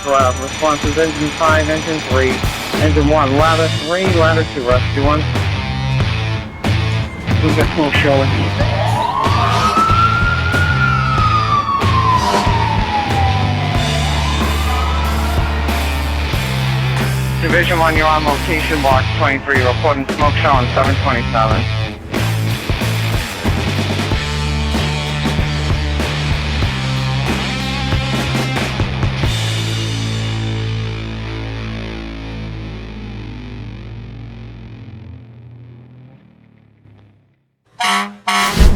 Responses engine 5, engine 3, engine 1, ladder 3, ladder 2, rescue 1. We've got full showing. Division 1, you're on location, box 23, reporting smoke show on 727.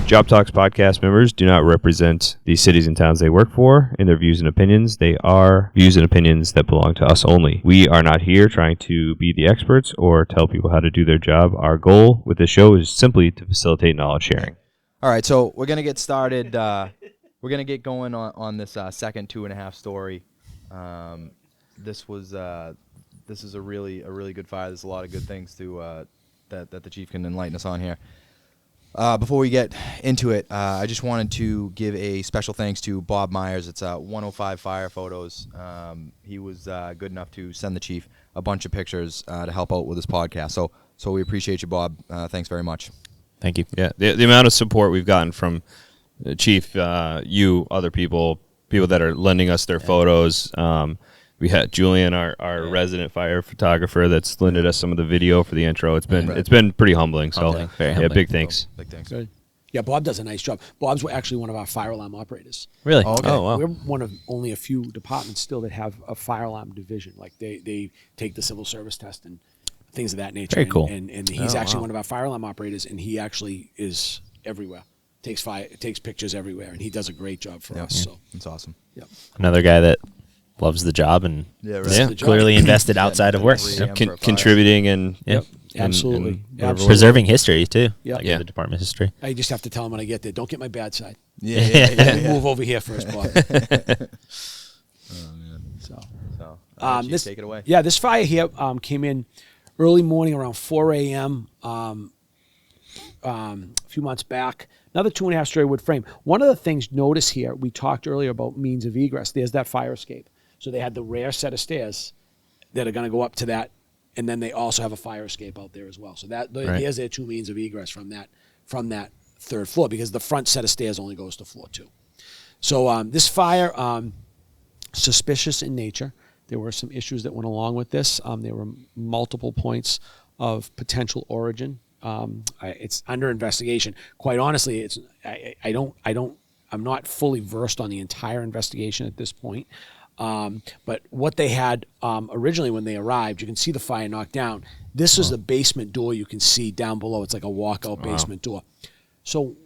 JobTlks podcast members do not represent the cities and towns they work for in their views and opinions. They are views and opinions that belong to us only. We are not here trying to be the experts or tell people how to do their job. Our goal with this show is simply to facilitate knowledge sharing. All right, so we're going to get started. We're going to get going on this second 2.5 story. This is a really good fire. There's a lot of good things to that the chief can enlighten us on here. Before we get into it, I just wanted to give a special thanks to Bob Myers. It's 105 Fire Photos. He was good enough to send the chief a bunch of pictures to help out with this podcast. So we appreciate you, Bob. Thanks very much. Thank you. Yeah, the amount of support we've gotten from the chief, you, other people that are lending us their photos. We had Julian, our resident fire photographer, that's lended us some of the video for the intro. It's been pretty humbling. So big thanks. Big thanks. Good. Yeah, Bob does a nice job. Bob's actually one of our fire alarm operators. Really? Oh, okay. Oh, wow. We're one of only a few departments still that have a fire alarm division. Like they take the civil service test and things of that nature. Very cool. And he's actually one of our fire alarm operators, and he actually is everywhere. Takes pictures everywhere, and he does a great job for us. So that's awesome. Yep. Another guy that loves the job and clearly invested outside of work. Contributing and absolutely. Preserving history too. Yep. Like the department history. I just have to tell him when I get there, don't get my bad side. Yeah. Move over here first, Bob. Oh man. So this take it away. Yeah, this fire here came in early morning around 4 a.m. A few months back. Another 2.5 story wood frame. One of the things, notice here, we talked earlier about means of egress. There's that fire escape. So they had the rear set of stairs that are going to go up to that, and then they also have a fire escape out there as well. So here's their two means of egress from that third floor, because the front set of stairs only goes to floor 2. So this fire, suspicious in nature. There were some issues that went along with this. There were multiple points of potential origin. It's under investigation. Quite honestly, I'm not fully versed on the entire investigation at this point. But what they had originally when they arrived, you can see the fire knocked down. This is the basement door you can see down below. It's like a walkout basement door. So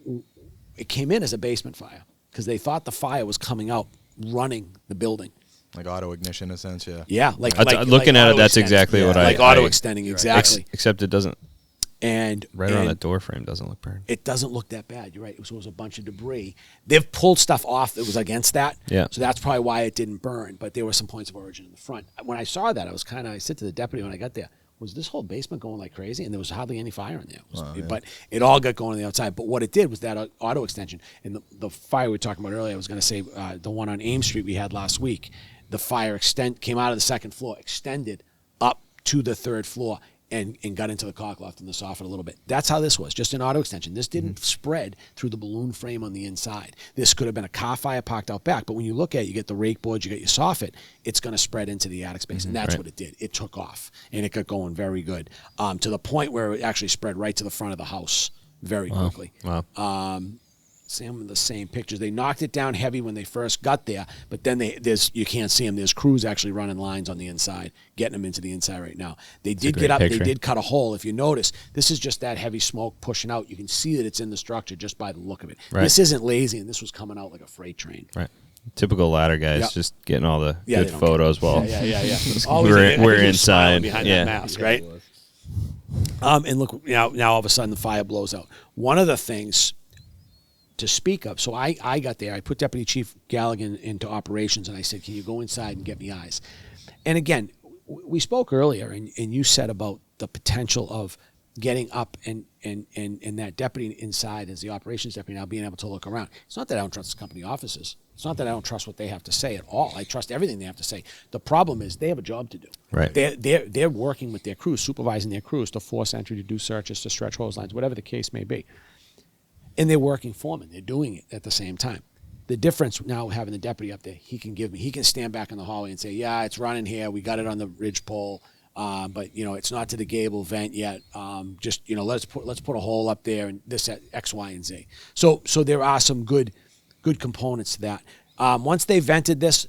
it came in as a basement fire because they thought the fire was coming out running the building. Like auto ignition in a sense, yeah. Yeah, like looking at it, that's exactly what like auto extending, exactly. Except it doesn't. And around that door frame doesn't look burned. It doesn't look that bad. You're right. It was a bunch of debris. They've pulled stuff off that was against that. Yeah. So that's probably why it didn't burn. But there were some points of origin in the front. When I saw that, I said to the deputy when I got there, was this whole basement going like crazy? And there was hardly any fire in there. But it all got going on the outside. But what it did was that auto extension. And the fire we were talking about earlier, I was going to say the one on Ames Street we had last week, the fire came out of the second floor, extended up to the third floor, and got into the caulk loft and the soffit a little bit. That's how this was, just an auto extension. This didn't spread through the balloon frame on the inside. This could have been a car fire parked out back, but when you look at it, you get the rake boards, you get your soffit, it's going to spread into the attic space, and that's what it did. It took off, and it got going very good, to the point where it actually spread right to the front of the house very quickly. Wow. Some of the same pictures. They knocked it down heavy when they first got there, but then you can't see them. There's crews actually running lines on the inside, getting them into the inside right now. They did get up. They did cut a hole. If you notice, this is just that heavy smoke pushing out. You can see that it's in the structure just by the look of it. Right. This isn't lazy, and this was coming out like a freight train. Right. Typical ladder guys, just getting all the good photos while we're inside behind that mask, right? And look, now all of a sudden the fire blows out. One of the things to speak of. So I got there. I put Deputy Chief Galligan into operations, and I said, can you go inside and get me eyes? And again, we spoke earlier, and you said about the potential of getting up and that deputy inside as the operations deputy now being able to look around. It's not that I don't trust the company offices. It's not that I don't trust what they have to say at all. I trust everything they have to say. The problem is they have a job to do. Right. They're working with their crews, supervising their crews to force entry, to do searches, to stretch hose lines, whatever the case may be. And they're working foremen. They're doing it at the same time. The difference now having the deputy up there, he can stand back in the hallway and say, yeah, it's running here. We got it on the ridge pole. But it's not to the gable vent yet. Just let's put a hole up there and this at X, Y, and Z. So there are some good components to that. Once they vented this,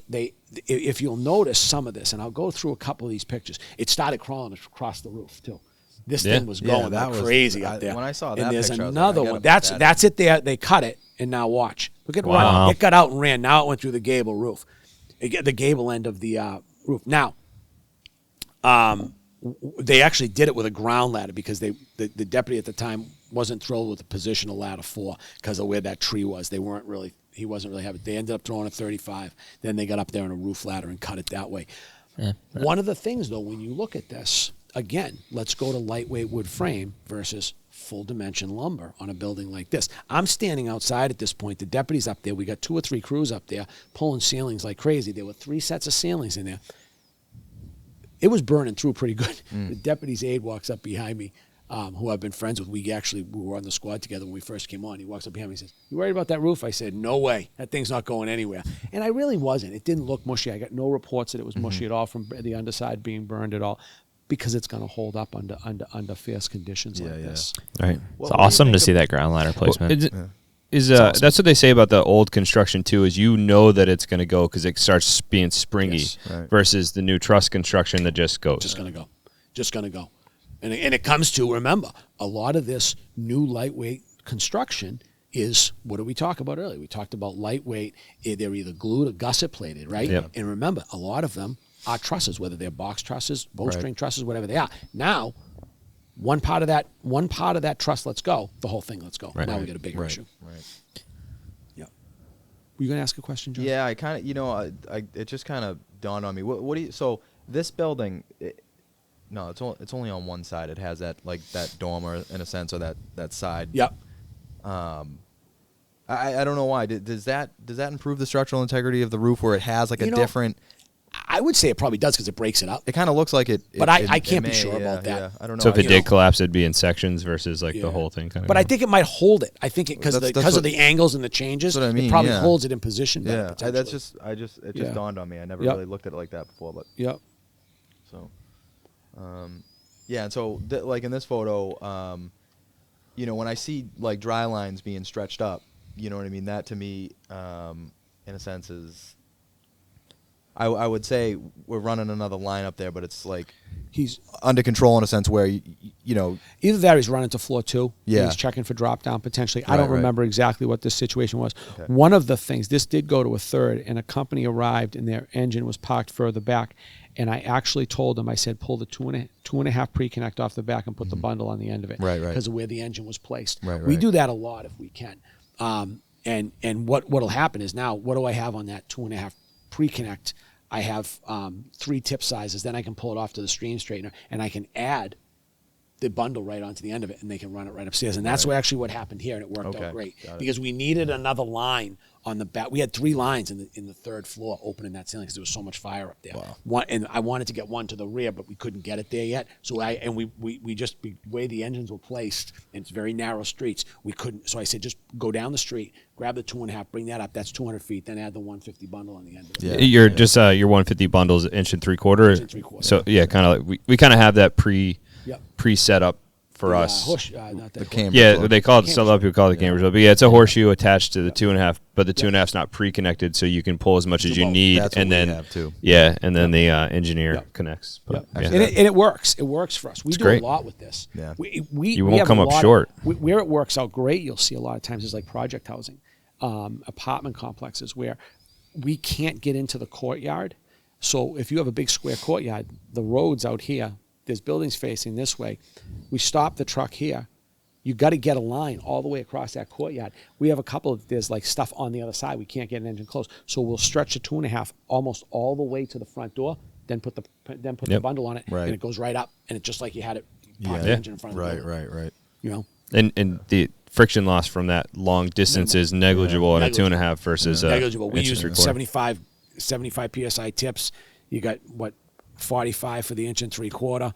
if you'll notice some of this, and I'll go through a couple of these pictures, it started crawling across the roof too. This thing was going crazy up there. When I saw that and there's picture, another one. That's it there. They cut it, and now watch. Look at Wow. it got out and ran. Now it went through the gable roof, the gable end of the roof. Now. They actually did it with a ground ladder because the deputy at the time wasn't thrilled with the position of ladder 4 because of where that tree was. He wasn't really having it. They ended up throwing a 35. Then they got up there on a roof ladder and cut it that way. Yeah. One of the things, though, when you look at this, again, let's go to lightweight wood frame versus full dimension lumber on a building like this. I'm standing outside at this point. The deputy's up there. We got 2 or 3 crews up there pulling ceilings like crazy. There were 3 sets of ceilings in there. It was burning through pretty good. The deputy's aide walks up behind me, who I've been friends with. We were on the squad together when we first came on. He walks up behind me and says, "You worried about that roof?" I said, "No way. That thing's not going anywhere." And I really wasn't. It didn't look mushy. I got no reports that it was mushy at all from the underside being burned at all, because it's going to hold up under fierce conditions like this. Right. It's awesome to see that ground ladder placement. That's what they say about the old construction too, is that it's going to go because it starts being springy, versus the new truss construction that just goes. Just going to go. And it comes to, remember, a lot of this new lightweight construction is, what did we talk about earlier? We talked about lightweight. They're either glued or gusset plated, right? Yep. And remember, a lot of them are trusses, whether they're box trusses, bowstring trusses, whatever they are. Now, one part of that truss lets go, the whole thing lets go. Right. Now we get a bigger issue. Right. Yeah. Were you going to ask a question, John? Yeah, I kind of, it just kind of dawned on me. What do you? So this building, it's only on one side. It has that that dormer in a sense, or that side. Yep. I don't know why. Does that improve the structural integrity of the roof where it has a different? I would say it probably does because it breaks it up. It kind of looks like it. But I can't be sure about that. Yeah, I don't know. So if it did collapse, it'd be in sections versus the whole thing kind of. But I think it might hold it. I think because of the angles and the changes, that's what I mean, it probably holds it in position. Yeah, it just dawned on me. I never really looked at it like that before. But so, and so in this photo, when I see dry lines being stretched up, you know what I mean. That to me, in a sense, is. I would say we're running another line up there, but it's he's under control in a sense where either that or he's running to floor 2. Yeah, he's checking for drop down potentially. I don't remember exactly what this situation was. Okay. One of the things, this did go to a third, and a company arrived and their engine was parked further back, and I actually told them, I said, pull the 2.5 pre-connect off the back and put the bundle on the end of it, because of where the engine was placed. We do that a lot if we can. And what'll happen is, now what do I have on that 2.5 pre-connect? I have 3 tip sizes. Then I can pull it off to the stream straightener, and I can add the bundle right onto the end of it, and they can run it right upstairs. And that's actually what happened here, and it worked out great because we needed another line on the back. We had 3 lines in the 3rd floor opening that ceiling because there was so much fire up there. Wow. And I wanted to get one to the rear, but we couldn't get it there yet. So the way the engines were placed, and it's very narrow streets, we couldn't. So I said, just go down the street, grab the 2.5, bring that up. That's 200 feet. Then add the 150 bundle on the end of it. Your 150 bundles 1 3/4. 1 3/4. So kind of we kind of have that pre-set up for us. The camber. Yeah, they call it. Some other people call it the camber. But it's a horseshoe attached to the 2.5, but the 2.5's not pre-connected, so you can pull as much as you need, and then the engineer connects. But, and it works. It works for us. We do a lot with this. Yeah. You won't come up short. Where it works out great, you'll see a lot of times is like project housing, apartment complexes where we can't get into the courtyard. So if you have a big square courtyard, the road's out here. There's buildings facing this way. We stop the truck here. You got to get a line all the way across that courtyard. We have a couple of, there's stuff on the other side. We can't get an engine close. So we'll stretch the 2.5 almost all the way to the front door, then put the bundle on it, and it goes right up. And it's just like you had it park the engine in front of the building. Right. You know, And the friction loss from that long distance is negligible in a 2.5 versus negligible. We inch use and 3/4. 75 psi tips. You got 45 for the inch and 3/4,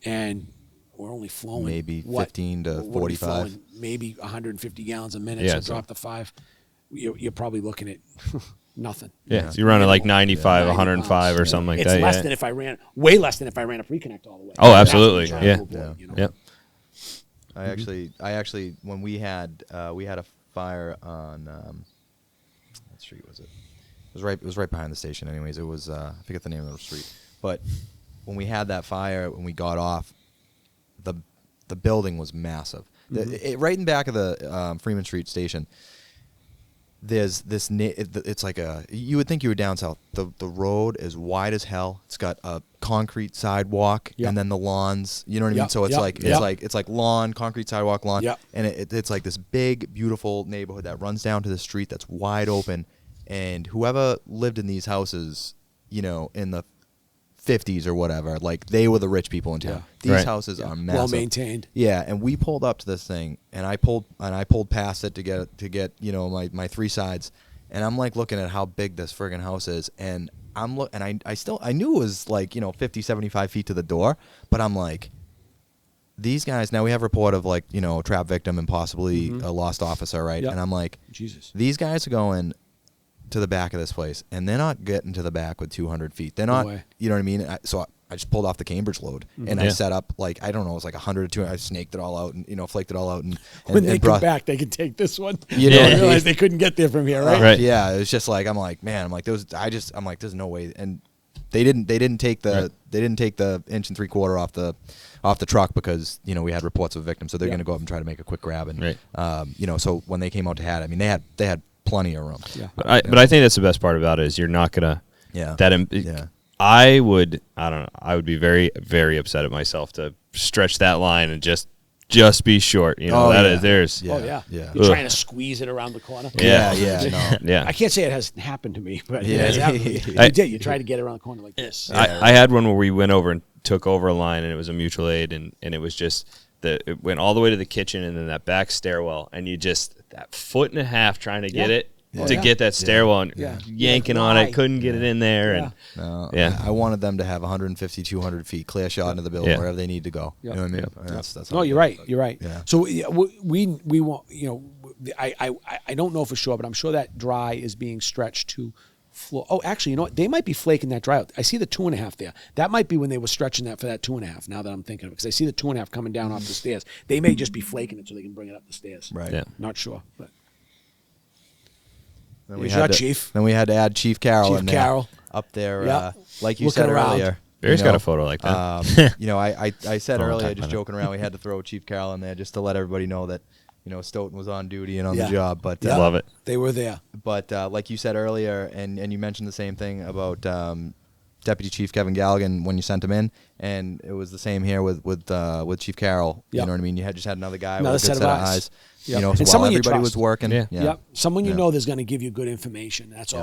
and we're only flowing maybe 15 to 45, maybe 150 gallons a minute. Yeah, so so- drop the 5. You're probably looking at nothing. Yeah, so you're running like 95, 90 105 or pounds. something like It's that. less yeah. than if I ran, way less than if I ran a pre-connect all the way. Oh, That's what absolutely. you're trying Yeah. to avoid, you know? Yep. I actually, when we had a fire on, what street was it? It was right behind the station. Anyways, it was I forget the name of the street. But when we had that fire, when we got off, the building was massive. Right in back of the Freeman Street station. There's this. It's like you would think you were down south. The road is wide as hell. It's got a concrete sidewalk, Yep. and then the lawns. You know what I mean? Yep, So it's yep, it's like lawn, concrete sidewalk, lawn, Yep. and it's like this big, beautiful neighborhood that runs down to the street that's wide open. And whoever lived in these houses, you know, in the 50s or whatever, like they were the rich people in town. Yeah. These Right. houses are Well massive. maintained. Yeah, and we pulled up to this thing, and I pulled past it to get you know my 3 sides, and I'm like looking at how big this friggin' house is, and I knew it was like, you know, 50, 75 feet to the door, but I'm like, these guys, now we have a report of like, you know, trap victim and possibly a lost officer, right? Yep. And I'm like, Jesus. these guys are going to the back of this place, and they're not getting to the back with 200 feet. They're not, way. you know what I mean? So I just pulled off the Cambridge load, and I Yeah. set up like, I don't know, it was like 100 or 200. I snaked it all out, and, you know, flaked it all out, and When they and come brought, back, they can take this one. You know, I Yeah. realized they couldn't get there from here, right? Right. Yeah, it was just like, I'm like, man, I'm like, I'm like, there's no way. And they didn't take the Right. they didn't take the inch and 3/4 off the truck because, you know, we had reports of victims, so they're Yeah. going to go up and try to make a quick grab. And Right. you know, so when they came out to had, I mean, they had plenty of room. Yeah. But I think that's the best part about it is you're not gonna. Yeah. Yeah. I don't know. I would be very, very upset at myself to stretch that line and just be short. You know, Oh, that yeah. is there's. Yeah. Oh, yeah. Yeah. You're Ugh. trying to squeeze it around the corner. Yeah, Yeah. no. Yeah. I can't say it hasn't happened to me, but Yeah. it has happened to me. I- You did. You tried to get around the corner like this. I had one where we went over and took over a line, and it was a mutual aid, and it was just it went all the way to the kitchen and then that back stairwell, and you just that 1.5 foot trying to get Yeah. it Yeah. to Yeah. get that stairwell and Yeah. yanking Like, on why? it, couldn't get it in there, and No, Yeah. I wanted them to have 150, 200 feet clear shot into the building Yeah. wherever they need to go. Yep. You know what I mean? Yep. And that's No, how you're I right. feel. You're right. Yeah. So yeah, we want, you know, I don't know for sure, but I'm sure that dry is being stretched to floor. Oh, actually, you know what? They might be flaking that dry out. I see the 2.5 there. That might be when they were stretching that for that 2.5. Now that I'm thinking of it, because I see the 2.5 coming down off the stairs. They may just be flaking it so they can bring it up the stairs. Right. Yeah. Not sure, but Then Here's your had to, chief. Then we had to add Chief Carroll Chief in there. Carroll. Up there, Yep. like you Looking said around. earlier. Barry's you got know, a photo like that. You know, I said Don't earlier, talk just about it. joking around, we had to throw Chief Carroll in there just to let everybody know that, you know, Stoughton was on duty and on Yeah. the job. But Yeah. Love it. they were there. But like you said earlier, and you mentioned the same thing about Deputy Chief Kevin Galligan when you sent him in, and it was the same here with Chief Carroll. Yep. You know what I mean? You had just had another guy Another with a good set of eyes. Yep. You know, And so while someone you everybody trust. was working. Yeah. Yeah. Yep. Someone you Yeah. know that's going to give you good information. That's Yep.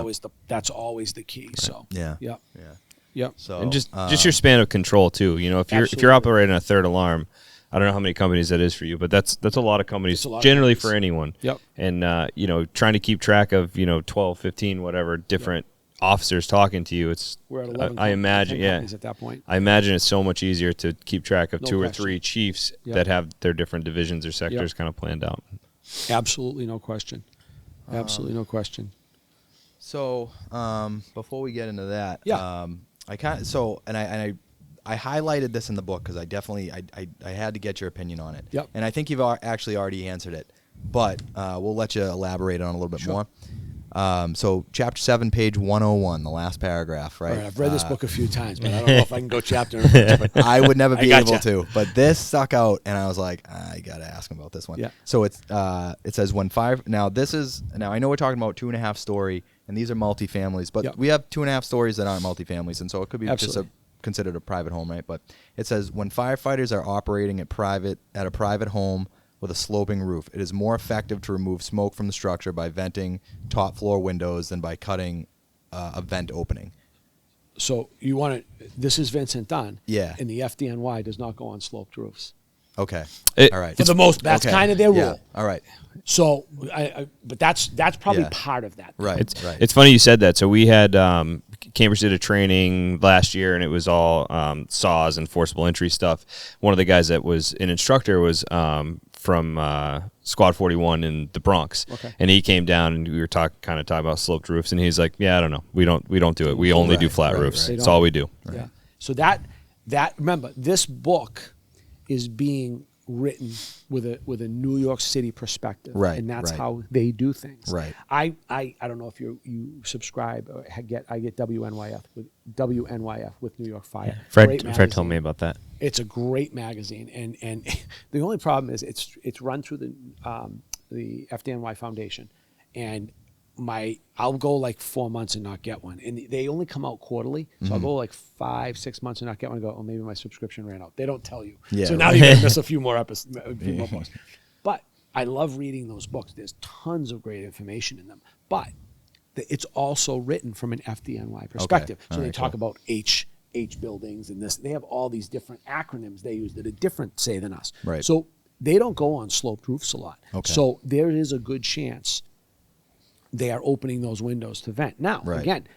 always the key. So Yeah. Yep. Yeah. Yep. So And just your span of control too. You know, if you're Absolutely. operating a third alarm, I don't know how many companies that is for you, but that's a lot of companies It's a lot of generally companies. for anyone. Yep. And you know, trying to keep track of, you know, 12, 15, whatever different officers talking to you, it's We're at 11 I imagine, 10 yeah. companies at that point. I imagine it's so much easier to keep track of No 2 or question. 3 chiefs Yep. that have their different divisions or sectors kind of planned out. Absolutely no question. Absolutely no question. So before we get into that, Yeah. I highlighted this in the book because I definitely I had to get your opinion on it. Yep. And I think you've actually already answered it, but we'll let you elaborate on it a little bit Sure. more. So chapter 7, page 101, the last paragraph, right? All right, I've read this book a few times, but I don't know if I can go chapter and verse, but I would never I be gotcha. able to, but this stuck out, and I was like, I gotta ask him about this one. Yeah. So it says when now I know we're talking about 2.5 story, and these are multifamilies, but Yep. we have 2.5 stories that aren't multifamilies, and so it could be Absolutely. considered a private home, right? But it says when firefighters are operating at a private home with a sloping roof, it is more effective to remove smoke from the structure by venting top floor windows than by cutting a vent opening. So you want to, this is Vincent Dunn. Yeah. And the FDNY does not go on sloped roofs. Okay. All right. For the most, that's kind of their rule. Yeah. All right. So, but that's probably part of that. Right. It's funny you said that. So we had Cambridge did a training last year, and it was all saws and forcible entry stuff. One of the guys that was an instructor was from Squad 41 in the Bronx, and he came down and we were talking about sloped roofs, and he's like, "Yeah, I don't know, we don't do it. We only do flat roofs. That's all we do." Right. Yeah. So that remember, this book is being written with a New York City perspective, and that's how they do things. Right. I don't know if you subscribe or I get WNYF with New York Fire. Yeah. Fred told me about that. It's a great magazine, and the only problem is it's run through the FDNY Foundation, and I'll go like 4 months and not get one, and they only come out quarterly, so I'll go like 5-6 months and not get one and go, oh, maybe my subscription ran out. They don't tell you, so now you're gonna miss a few more books. But I love reading those books. There's tons of great information in them, but it's also written from an FDNY perspective. So they talk about H buildings and this. They have all these different acronyms they use that are different, say, than us. Right. So they don't go on sloped roofs a lot. Okay. So there is a good chance they are opening those windows to vent. Now, again,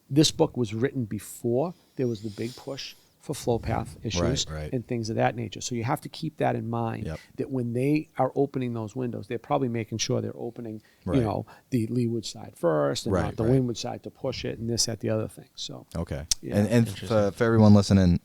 this book was written before there was the big push for flow path issues and things of that nature. So you have to keep that in mind, that when they are opening those windows, they're probably making sure they're opening, you know, the leeward side first and not the windward side to push it and this, that, the other thing. So and for everyone listening,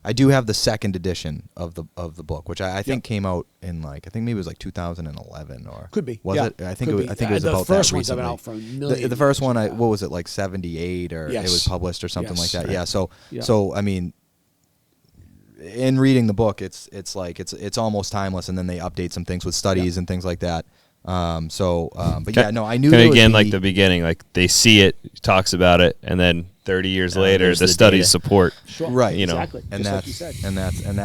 I do have the second edition of the book, which I think came out in I think maybe it was like 2011 or could be. Was it? I think it was. I think it was the about first that ones have recently. been out for a million. The first one, what was it, like 78 or it was published or something like that? Yeah. So I mean, in reading the book, it's like it's almost timeless, and then they update some things with studies and things like that. But yeah, no, I knew kind of again like the beginning, like they see it, talks about it, and then 30 years later, the studies support. Right, you know, exactly. And just that's like you said. and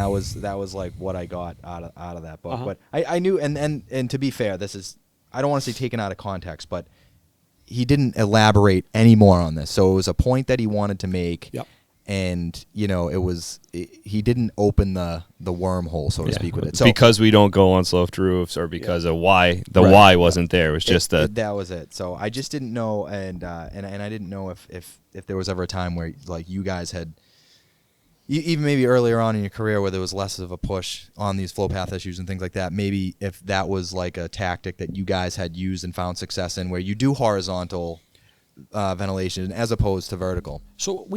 that was like what I got out of that book. But I knew, and to be fair, this is, I don't want to say taken out of context, but he didn't elaborate any more on this. So it was a point that he wanted to make. Yep. And you know, he didn't open the wormhole, so to speak, with it. So because we don't go on sloped roofs, or because of why why wasn't there. It was just that was it. So I just didn't know, and I didn't know if there was ever a time where like you guys had, even maybe earlier on in your career, where there was less of a push on these flow path issues and things like that. Maybe if that was like a tactic that you guys had used and found success in, where you do horizontal ventilation as opposed to vertical. So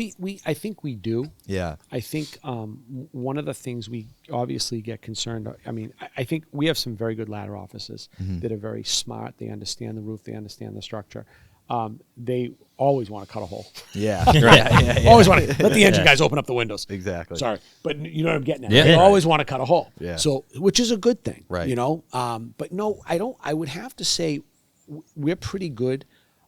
I think we do. Yeah. I think one of the things we obviously get concerned. I mean, I think we have some very good ladder officers that are very smart. They understand the roof. They understand the structure. They always want to cut a hole. Yeah. Always want to let the engine guys open up the windows. Exactly. Sorry, but you know what I'm getting at. Yeah. They always want to cut a hole. Yeah. So, which is a good thing. Right. You know. But no, I don't. I would have to say we're pretty good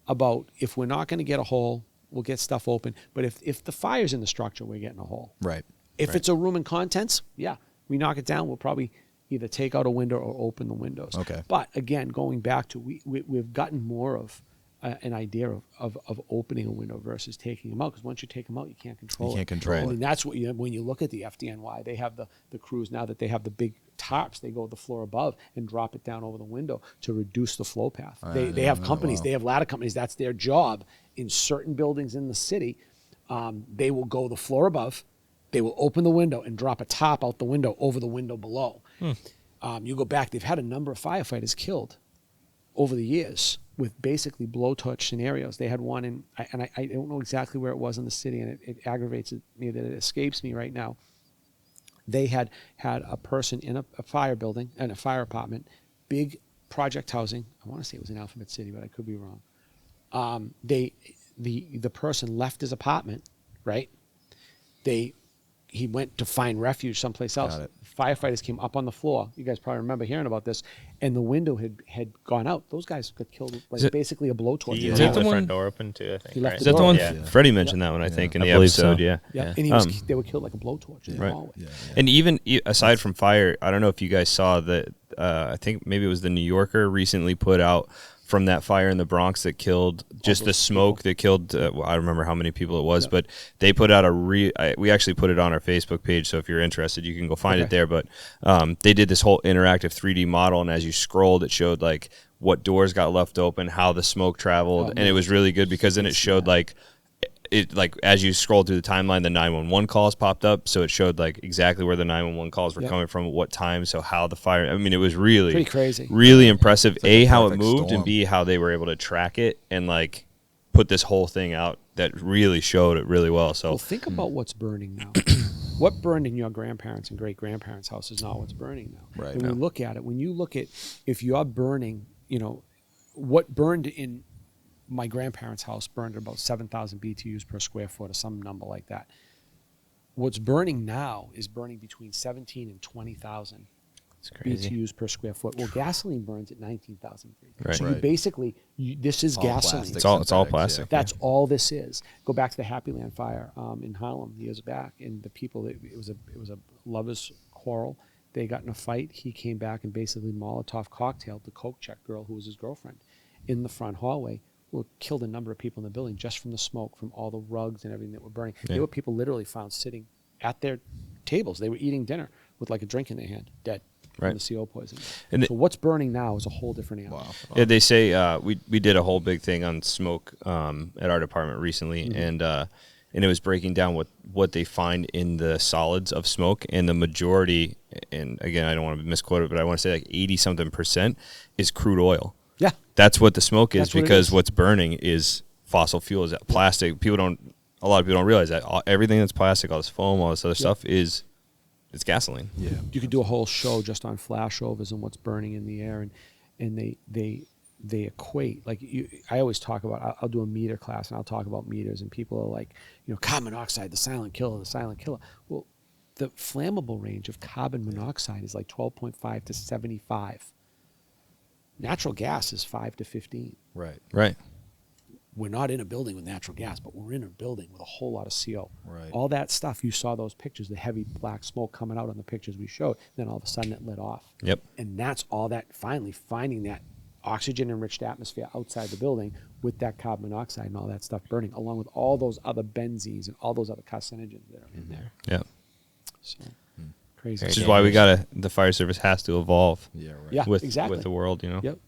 about, if we're not going to get a hole, we'll get stuff open. But if the fire's in the structure, we're getting a hole. Right. If it's a room and contents, we knock it down. We'll probably either take out a window or open the windows. Okay. But again, going back to we've gotten more of an idea of opening a window versus taking them out, because once you take them out, you can't control it. You can't control it. I mean, that's what when you look at the FDNY, they have the crews now that they have the big tarps. They go the floor above and drop it down over the window to reduce the flow path. They have companies. They have ladder companies. That's their job in certain buildings in the city. They will go the floor above. They will open the window and drop a top out the window over the window below. You go back. They've had a number of firefighters killed over the years with basically blowtorch scenarios. They had one in, and I don't know exactly where it was in the city, and it aggravates me that it escapes me right now. They had a person in a fire building and a fire apartment, big project housing. I want to say it was in Alphabet City, but I could be wrong. The person left his apartment, right? He went to find refuge someplace else. Firefighters came up on the floor. You guys probably remember hearing about this. And the window had gone out. Those guys got killed like basically a blowtorch. He left the front door open too, I think. Is that the one? Freddie mentioned that one, I think, in the episode. So. Yeah. And they were killed like a blowtorch in the hallway. And even aside from fire, I don't know if you guys saw that. I think maybe it was the New Yorker recently put out from that fire in the Bronx that killed just the smoke that killed. I don't remember how many people it was, but they put out we actually put it on our Facebook page. So if you're interested, you can go find it there. But they did this whole interactive 3D model, and as you scrolled, it showed like what doors got left open, how the smoke traveled, and it was really good because then it showed like as you scrolled through the timeline, the 911 calls popped up, so it showed like exactly where the 911 calls were coming from, at what time, so how the fire. I mean, it was really pretty crazy, really impressive. Like how it moved, storm. and B, how they were able to track it and like put this whole thing out that really showed it really well. So think about what's burning now. What burned in your grandparents' and great grandparents' house is not what's burning now. Right. And when you look at if you're burning, what burned in my grandparents' house burned at about 7,000 BTUs per square foot or some number like that. What's burning now is burning between 17 and 20,000 BTUs per square foot. Well, gasoline burns at 19,000. Right. So you basically, this is gasoline. It's all plastic. That's all this is. Go back to the Happy Land fire in Harlem years back, and the people, it was a lovers' quarrel. They got in a fight. He came back and basically Molotov cocktailed the coke check girl who was his girlfriend in the front hallway. Well, killed a number of people in the building just from the smoke, from all the rugs and everything that were burning. There were people literally found sitting at their tables. They were eating dinner with like a drink in their hand, dead from the CO poisoning. And so what's burning now is a whole different animal. Wow. Yeah, they say we did a whole big thing on smoke at our department recently, and it was breaking down what they find in the solids of smoke, and the majority, and again, I don't want to misquote it, but I want to say like 80-something% is crude oil. Yeah. That's what the smoke is, because is. What's burning is fossil fuels, plastic. A lot of people don't realize that everything that's plastic, all this foam, all this other stuff it's gasoline. Yeah. You could do a whole show just on flashovers and what's burning in the air, and they equate. Like I always talk about, I'll do a meter class and I'll talk about meters, and people are like, carbon monoxide, the silent killer. Well, the flammable range of carbon monoxide is like 12.5 to 75. Natural gas is 5 to 15. Right. We're not in a building with natural gas, but we're in a building with a whole lot of CO. Right. All that stuff, you saw those pictures, the heavy black smoke coming out on the pictures we showed, then all of a sudden it lit off. Yep. And that's all that, finally finding that oxygen-enriched atmosphere outside the building with that carbon monoxide and all that stuff burning, along with all those other benzenes and all those other carcinogens that are in there. Yeah. So, crazy. Which is why the fire service has to evolve. Yeah, right. Yeah, with exactly. the world, Yep.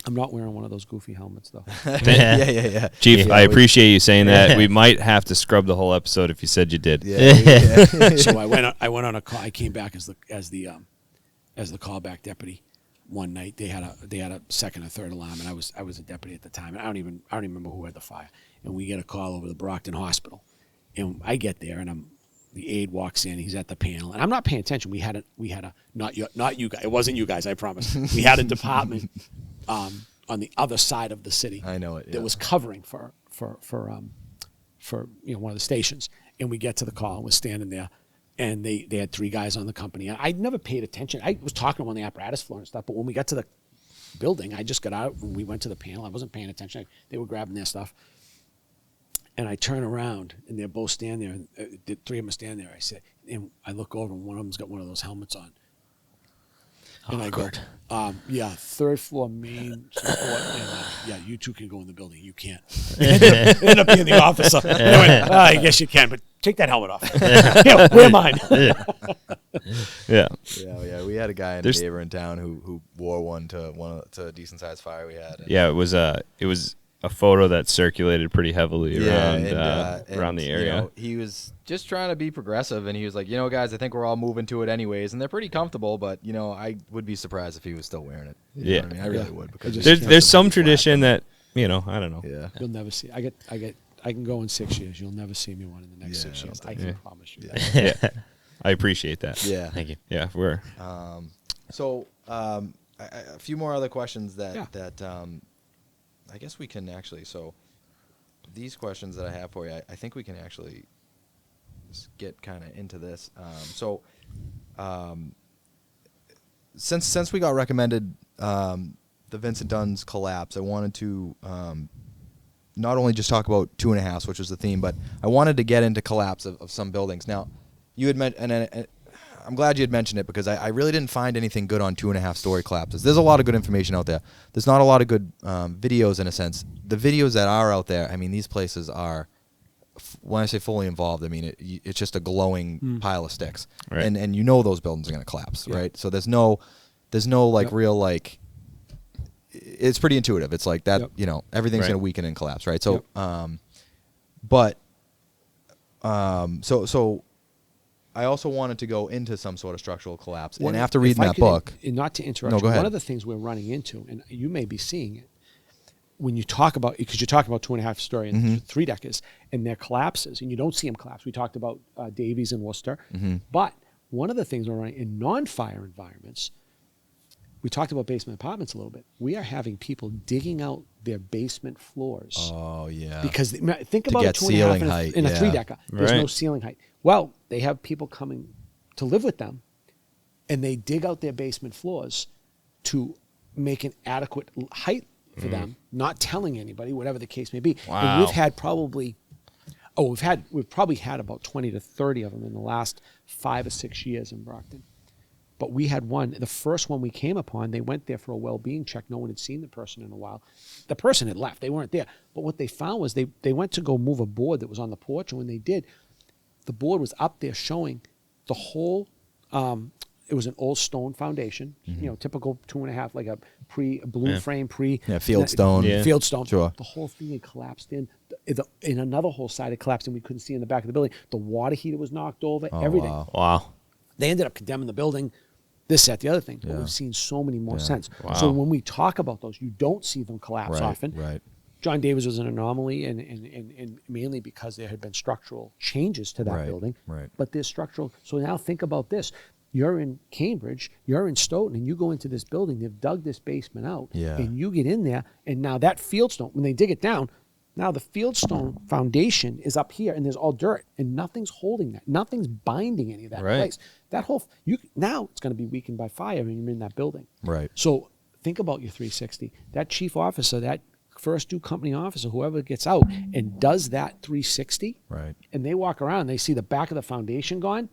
I'm not wearing one of those goofy helmets, though. yeah. Chief, I appreciate you saying that. We might have to scrub the whole episode if you said you did. Yeah. So I went on a call. I came back as the callback deputy one night. They had a second or third alarm, and I was a deputy at the time. And I don't even remember who had the fire. And we get a call over the Brockton Hospital, and I get there, and the aide walks in. He's at the panel, and I'm not paying attention. We had a not you guys. It wasn't you guys. I promise. We had a department on the other side of the city. I know it. Yeah. That was covering for one of the stations. And we get to the call, and we're standing there, and they had 3 guys on the company. And I never paid attention. I was talking to them on the apparatus floor and stuff, but when we got to the building, I just got out and we went to the panel. I wasn't paying attention. They were grabbing their stuff. And I turn around, and they're both standing there. The 3 of them are standing there. I said, and I look over, and one of them's got one of those helmets on. And I go, third floor main support. And you 2 can go in the building. You can't. End up being the officer. I went, I guess you can, but take that helmet off. Wear mine. Yeah. Yeah. We had a guy in the neighbor in town who wore one to a decent sized fire we had. Yeah, it was a photo that circulated pretty heavily around the area. He was just trying to be progressive, and he was like, guys, I think we're all moving to it anyways, and they're pretty comfortable, but I would be surprised if he was still wearing it. You know what I mean? I really would, because there's some tradition that I don't know. Yeah. You'll never see. I can go in 6 years. You'll never see me one in the next 6 years. I can promise you that. Yeah. I appreciate that. Yeah. Thank you. Yeah, we're. So a few more other questions that I guess we can actually. So these questions that I have for you, I think we can actually just get kind of into this. Since we got recommended the Vincent Dunns collapse, I wanted to not only just talk about 2.5s, which was the theme, but I wanted to get into collapse of some buildings. Now, you had mentioned, and I'm glad you had mentioned it because I really didn't find anything good on 2.5-story collapses. There's a lot of good information out there. There's not a lot of good videos in a sense. The videos that are out there, I mean, these places are, when I say fully involved, I mean it's just a glowing pile of sticks, right. and you know those buildings are going to collapse, right? So there's no like real like. It's pretty intuitive. It's like that, you know, everything's going to weaken and collapse, right? So, so I also wanted to go into some sort of structural collapse, and after reading that book, not to interrupt, one of the things we're running into, and you may be seeing it, when you talk about, because you're talking about 2.5-story and 3-deckers and their collapses, and you don't see them collapse. We talked about Davies and Worcester, but one of the things we're running in non-fire environments. We talked about basement apartments a little bit. We are having people digging out their basement floors. Oh, yeah. Because think about get a 2.5 height, in a 3-decker. There's right. no ceiling height. Well, they have people coming to live with them, and they dig out their basement floors to make an adequate height for them, not telling anybody, whatever the case may be. Wow. And we've had probably, we've probably had about 20 to 30 of them in the last 5 or 6 years in Brockton. But we had one, the first one we came upon, they went there for a well-being check. No one had seen the person in a while. The person had left. They weren't there. But what they found was they went to go move a board that was on the porch, and when they did, the board was up there showing the whole, it was an old stone foundation, you know, typical 2.5, like a balloon frame, field stone. Field stone. Sure. The whole thing had collapsed in. In another whole side had collapsed, and we couldn't see in the back of the building. The water heater was knocked over, everything. Wow. They ended up condemning the building. This, that, the other thing. But we've seen so many more since. Wow. So when we talk about those, you don't see them collapse often. Right. John Davis was an anomaly, and mainly because there had been structural changes to that building. Right. But there's structural. So now think about this. You're in Cambridge, you're in Stoughton, and you go into this building. They've dug this basement out. Yeah. And you get in there, and now that fieldstone, when they dig it down, now the fieldstone foundation is up here, and there's all dirt, and nothing's holding that. Nothing's binding any of that place. That whole now it's going to be weakened by fire when you're in that building. Right. So think about your 360. That chief officer, that first due company officer, whoever gets out and does that 360, Right. and they walk around, and they see the back of the foundation gone.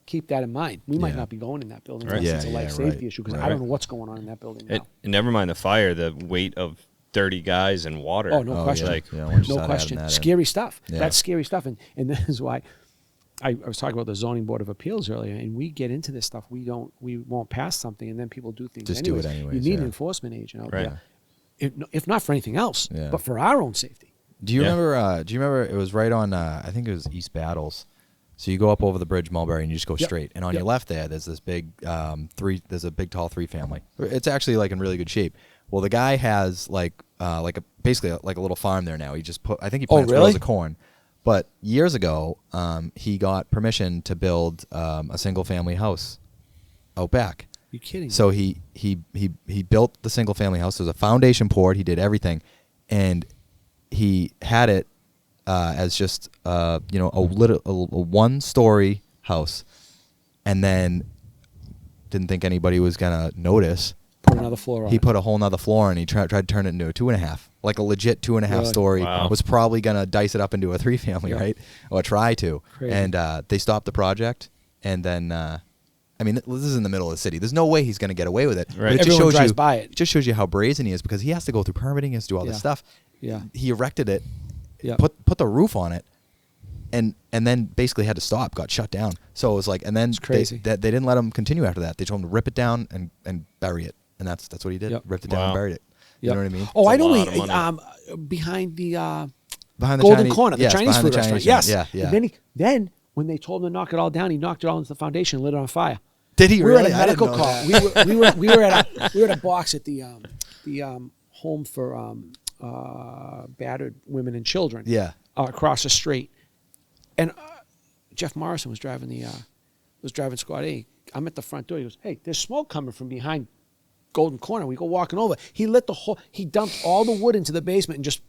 Keep that in mind. We might not be going in that building unless it's a life safety issue, because I don't know what's going on in that building now. And never mind the fire, the weight of 30 guys in water. Oh, no question. No question. Scary stuff. Yeah. That's scary stuff. And this is why I was talking about the zoning board of appeals earlier, and we get into this stuff. We won't pass something, and then people do things Just anyways. do it anyways. You need an enforcement agent out Right. there, if not for anything else, but for our own safety. Do you remember? Do you remember? It was right on. I think it was East Battles. So you go up over the bridge, Mulberry, and you just go straight. And on your left there's this big there's a big tall 3-family. It's actually like in really good shape. Well, the guy has basically a little farm there now. He just I think he plants rows of corn. But years ago, he got permission to build a single family house out back. You kidding? So he built the single family house. There was a foundation poured. He did everything, and he had it as just a 1-story house, and then didn't think anybody was gonna notice. Put another floor on. He put a whole nother floor, and he tried to turn it into a 2.5, like a legit 2.5 story. Wow. Was probably gonna dice it up into a 3-family, right? Or try to. Crazy. And they stopped the project, and then. I mean, this is in the middle of the city. There's no way he's going to get away with it. Right. But it Everyone just shows drives you, by it. It just shows you how brazen he is, because he has to go through permitting, he has to do all this stuff. Yeah. He erected it, Yeah. put the roof on it, and then basically had to stop, got shut down. So it was like, and then crazy. they didn't let him continue after that. They told him to rip it down and bury it, and that's what he did. Yep. Ripped it down and buried it. You know what I mean? Oh, I know. lot of money. Behind the Behind the Golden Chinese, Corner, the yes, Chinese behind food the restaurant. Chinese Yes. Yeah. And then when they told him to knock it all down, he knocked it all into the foundation and lit it on fire. Did he We really? were at a medical call. We were at a box at the home for battered women and children. Yeah. Across the street, and Jeff Morrison was driving Squad A. I'm at the front door. He goes, "Hey, there's smoke coming from behind Golden Corner." We go walking over. He lit he dumped all the wood into the basement and just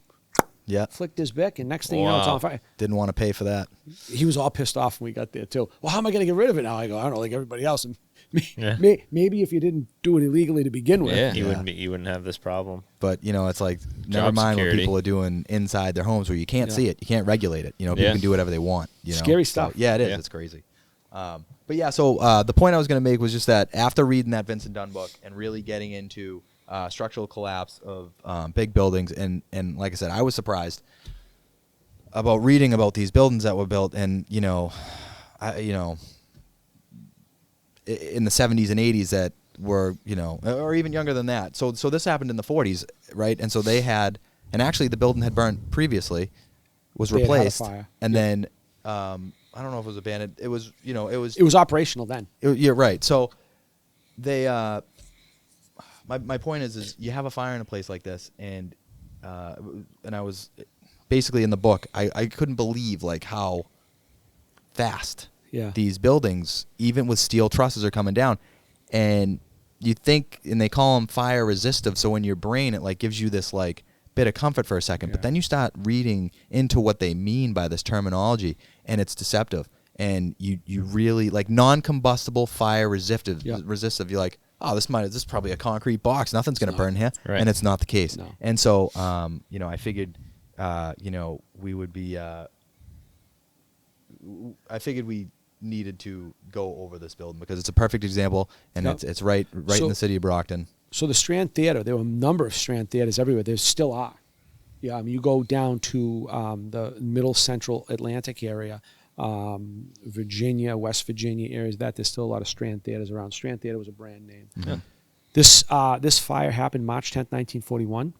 flicked his Bic, and next thing you know, it's on fire. Didn't want to pay for that. He was all pissed off when we got there too. Well, how am I going to get rid of it now? I go, I don't know, like everybody else. And maybe if you didn't do it illegally to begin with, you wouldn't have this problem. But it's like, never mind what people are doing inside their homes where you can't see it, you can't regulate it. People can do whatever they want. Scary stuff. So, yeah, it is. It's crazy. But yeah, so the point I was going to make was just that after reading that Vincent Dunn book and really getting into structural collapse of big buildings, and like I said, I was surprised about reading about these buildings that were built, and in the 70s and 80s that were or even younger than that. So this happened in the 40s, right? And so they had, and actually the building had burnt previously, was They had had a replaced, fire. and then I don't know if it was abandoned. It was It was operational then. yeah, right. So they my point is you have a fire in a place like this, and I was basically in the book, I couldn't believe like how fast these buildings, even with steel trusses, are coming down. And you think, and they call them fire resistive, so in your brain it like gives you this like bit of comfort for a second, but then you start reading into what they mean by this terminology, and it's deceptive. And you really like non-combustible fire resistive. You're like, oh, this is probably a concrete box. Nothing's going to burn here, and it's not the case. No. And so, I figured, we would be. I figured we needed to go over this building because it's a perfect example, and it's right in the city of Brockton. So the Strand Theater, there were a number of Strand Theaters everywhere. There still are. Yeah, I mean, you go down to the middle central Atlantic area, Virginia, West Virginia areas, there's still a lot of Strand Theaters around. Strand Theater was a brand name. Mm-hmm. This fire happened March 10th, 1941.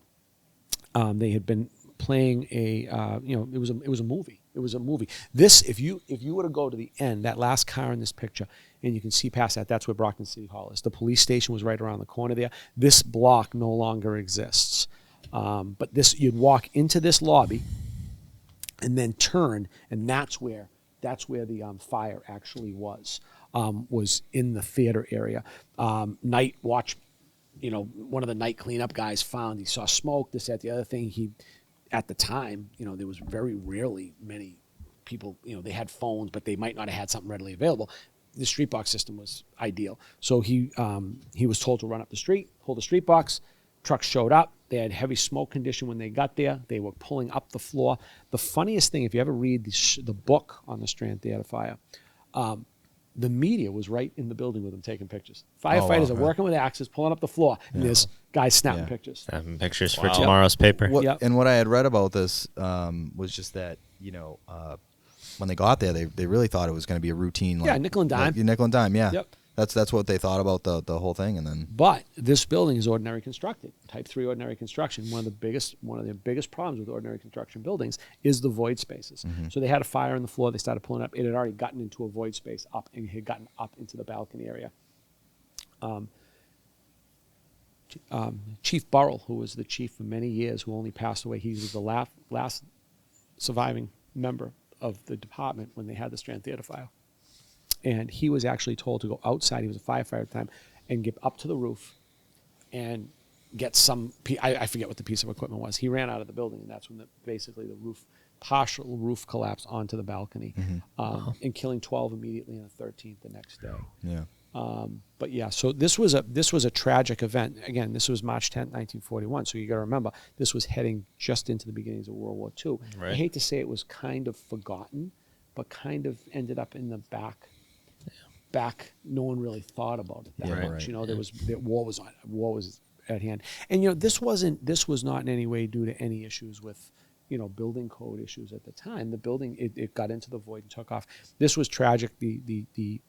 They had been playing it was a movie. It was a movie. This, if you were to go to the end, that last car in this picture, and you can see past that, that's where Brockton City Hall is. The police station was right around the corner there. This block no longer exists. But you'd walk into this lobby and then turn, and that's where the fire actually was in the theater area. Night watch, one of the night cleanup guys he saw smoke, this, that, the other thing. At the time, there was very rarely many people, they had phones, but they might not have had something readily available. The street box system was ideal. So he was told to run up the street, hold the street box. Trucks showed up. They had heavy smoke condition when they got there. They were pulling up the floor. The funniest thing, if you ever read the book on the Strand Theater fire, the media was right in the building with them taking pictures. Firefighters are working with axes, pulling up the floor, and there's guys snapping pictures. Snapping pictures for tomorrow's paper. And what I had read about this was just that, when they got there, they really thought it was going to be a routine. Nickel and dime. Nickel and dime, yeah. Yep. That's what they thought about the whole thing, and then. But this building is ordinary constructed, Type 3 ordinary construction. One of the biggest problems with ordinary construction buildings is the void spaces. Mm-hmm. So they had a fire on the floor. They started pulling up. It had already gotten into a void space up, and had gotten up into the balcony area. Chief Burrell, who was the chief for many years, who only passed away, he was the last surviving member of the department when they had the Strand Theater fire. And he was actually told to go outside. He was a firefighter at the time, and get up to the roof and get some. I forget what the piece of equipment was. He ran out of the building, and that's when basically the partial roof collapsed onto the balcony, and killing 12 immediately, and the 13th the next day. Yeah. But yeah, so this was a tragic event. Again, this was March 10th, 1941. So you got to remember, this was heading just into the beginnings of World War II. Right. I hate to say it was kind of forgotten, but kind of ended up in the back. No one really thought about it that much. Right. War was at hand, and this was not in any way due to any issues with building code issues at the time. The building it got into the void and took off. This was tragic. The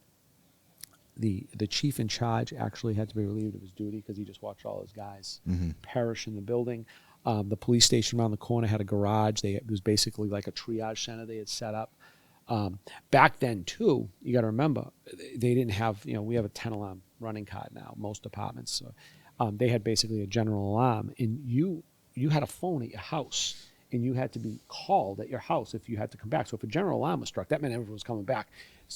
chief in charge actually had to be relieved of his duty because he just watched all his guys perish in the building. The police station around the corner had a garage. It was basically like a triage center they had set up. Back then, too, you got to remember, they didn't have, we have a 10-alarm running card now, most apartments. So, they had basically a general alarm, and you had a phone at your house, and you had to be called at your house if you had to come back. So if a general alarm was struck, that meant everyone was coming back.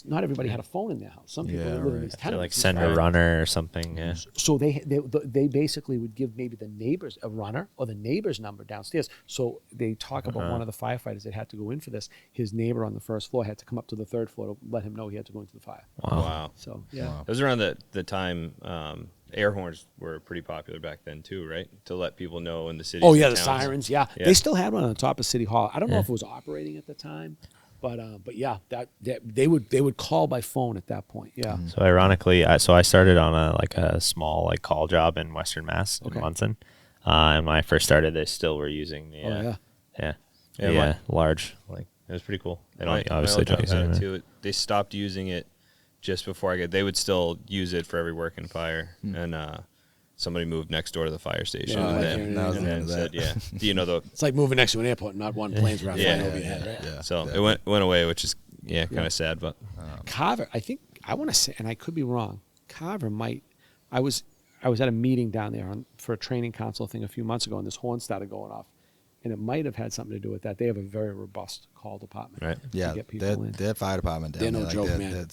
Not everybody had a phone in their house. Some people live in these tenements. Like send a runner or something. Yeah. So they basically would give maybe the neighbors a runner or the neighbor's number downstairs. So they talk about one of the firefighters that had to go in for this. His neighbor on the first floor had to come up to the third floor to let him know he had to go into the fire. Wow. So yeah, it was around the time air horns were pretty popular back then too, right? To let people know in the city. Oh yeah, the sirens. Yeah, they still had one on the top of City Hall. I don't know if it was operating at the time. But yeah, that they would call by phone at that point. Yeah. So ironically, I started on a small like call job in Western Mass in Munson, and when I first started, they still were using the large, like it was pretty cool. They don't obviously don't use it too. They stopped using it just before they would still use it for every work and fire, and somebody moved next door to the fire station, and then said, do you know the? It's like moving next to an airport, and not one plane's flying over your head. Right? Yeah. So it went away, which is kind of sad, but Carver, I think I want to say, and I could be wrong. Carver might. I was at a meeting down there for a training council thing a few months ago, and this horn started going off, and it might have had something to do with that. They have a very robust call department, right? Yeah, to get people in. their fire department down they're there, no joke, man.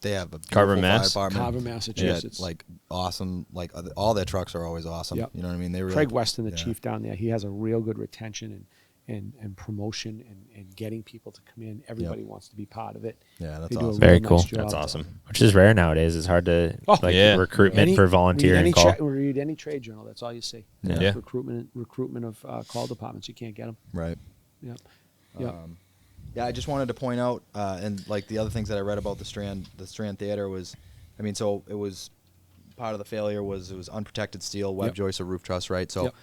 They have a Carver, beautiful Mass? fire department. Carver, Massachusetts. Yeah, like awesome. Like all their trucks are always awesome. Yep. You know what I mean? They really, Craig Weston, the chief down there, he has a real good retention and promotion and getting people to come in. Everybody wants to be part of it. Yeah, that's They do a awesome. Very real cool. nice job. That's awesome. which is rare nowadays. It's hard to recruitment for volunteer and call. Read any trade journal. That's all you see. Yeah. Recruitment of call departments. You can't get them. Right. Yep. Yep. Yeah, I just wanted to point out, and like the other things that I read about the Strand Theater was, I mean, so it was part of the failure was it was unprotected steel, web joist or roof truss, right? So,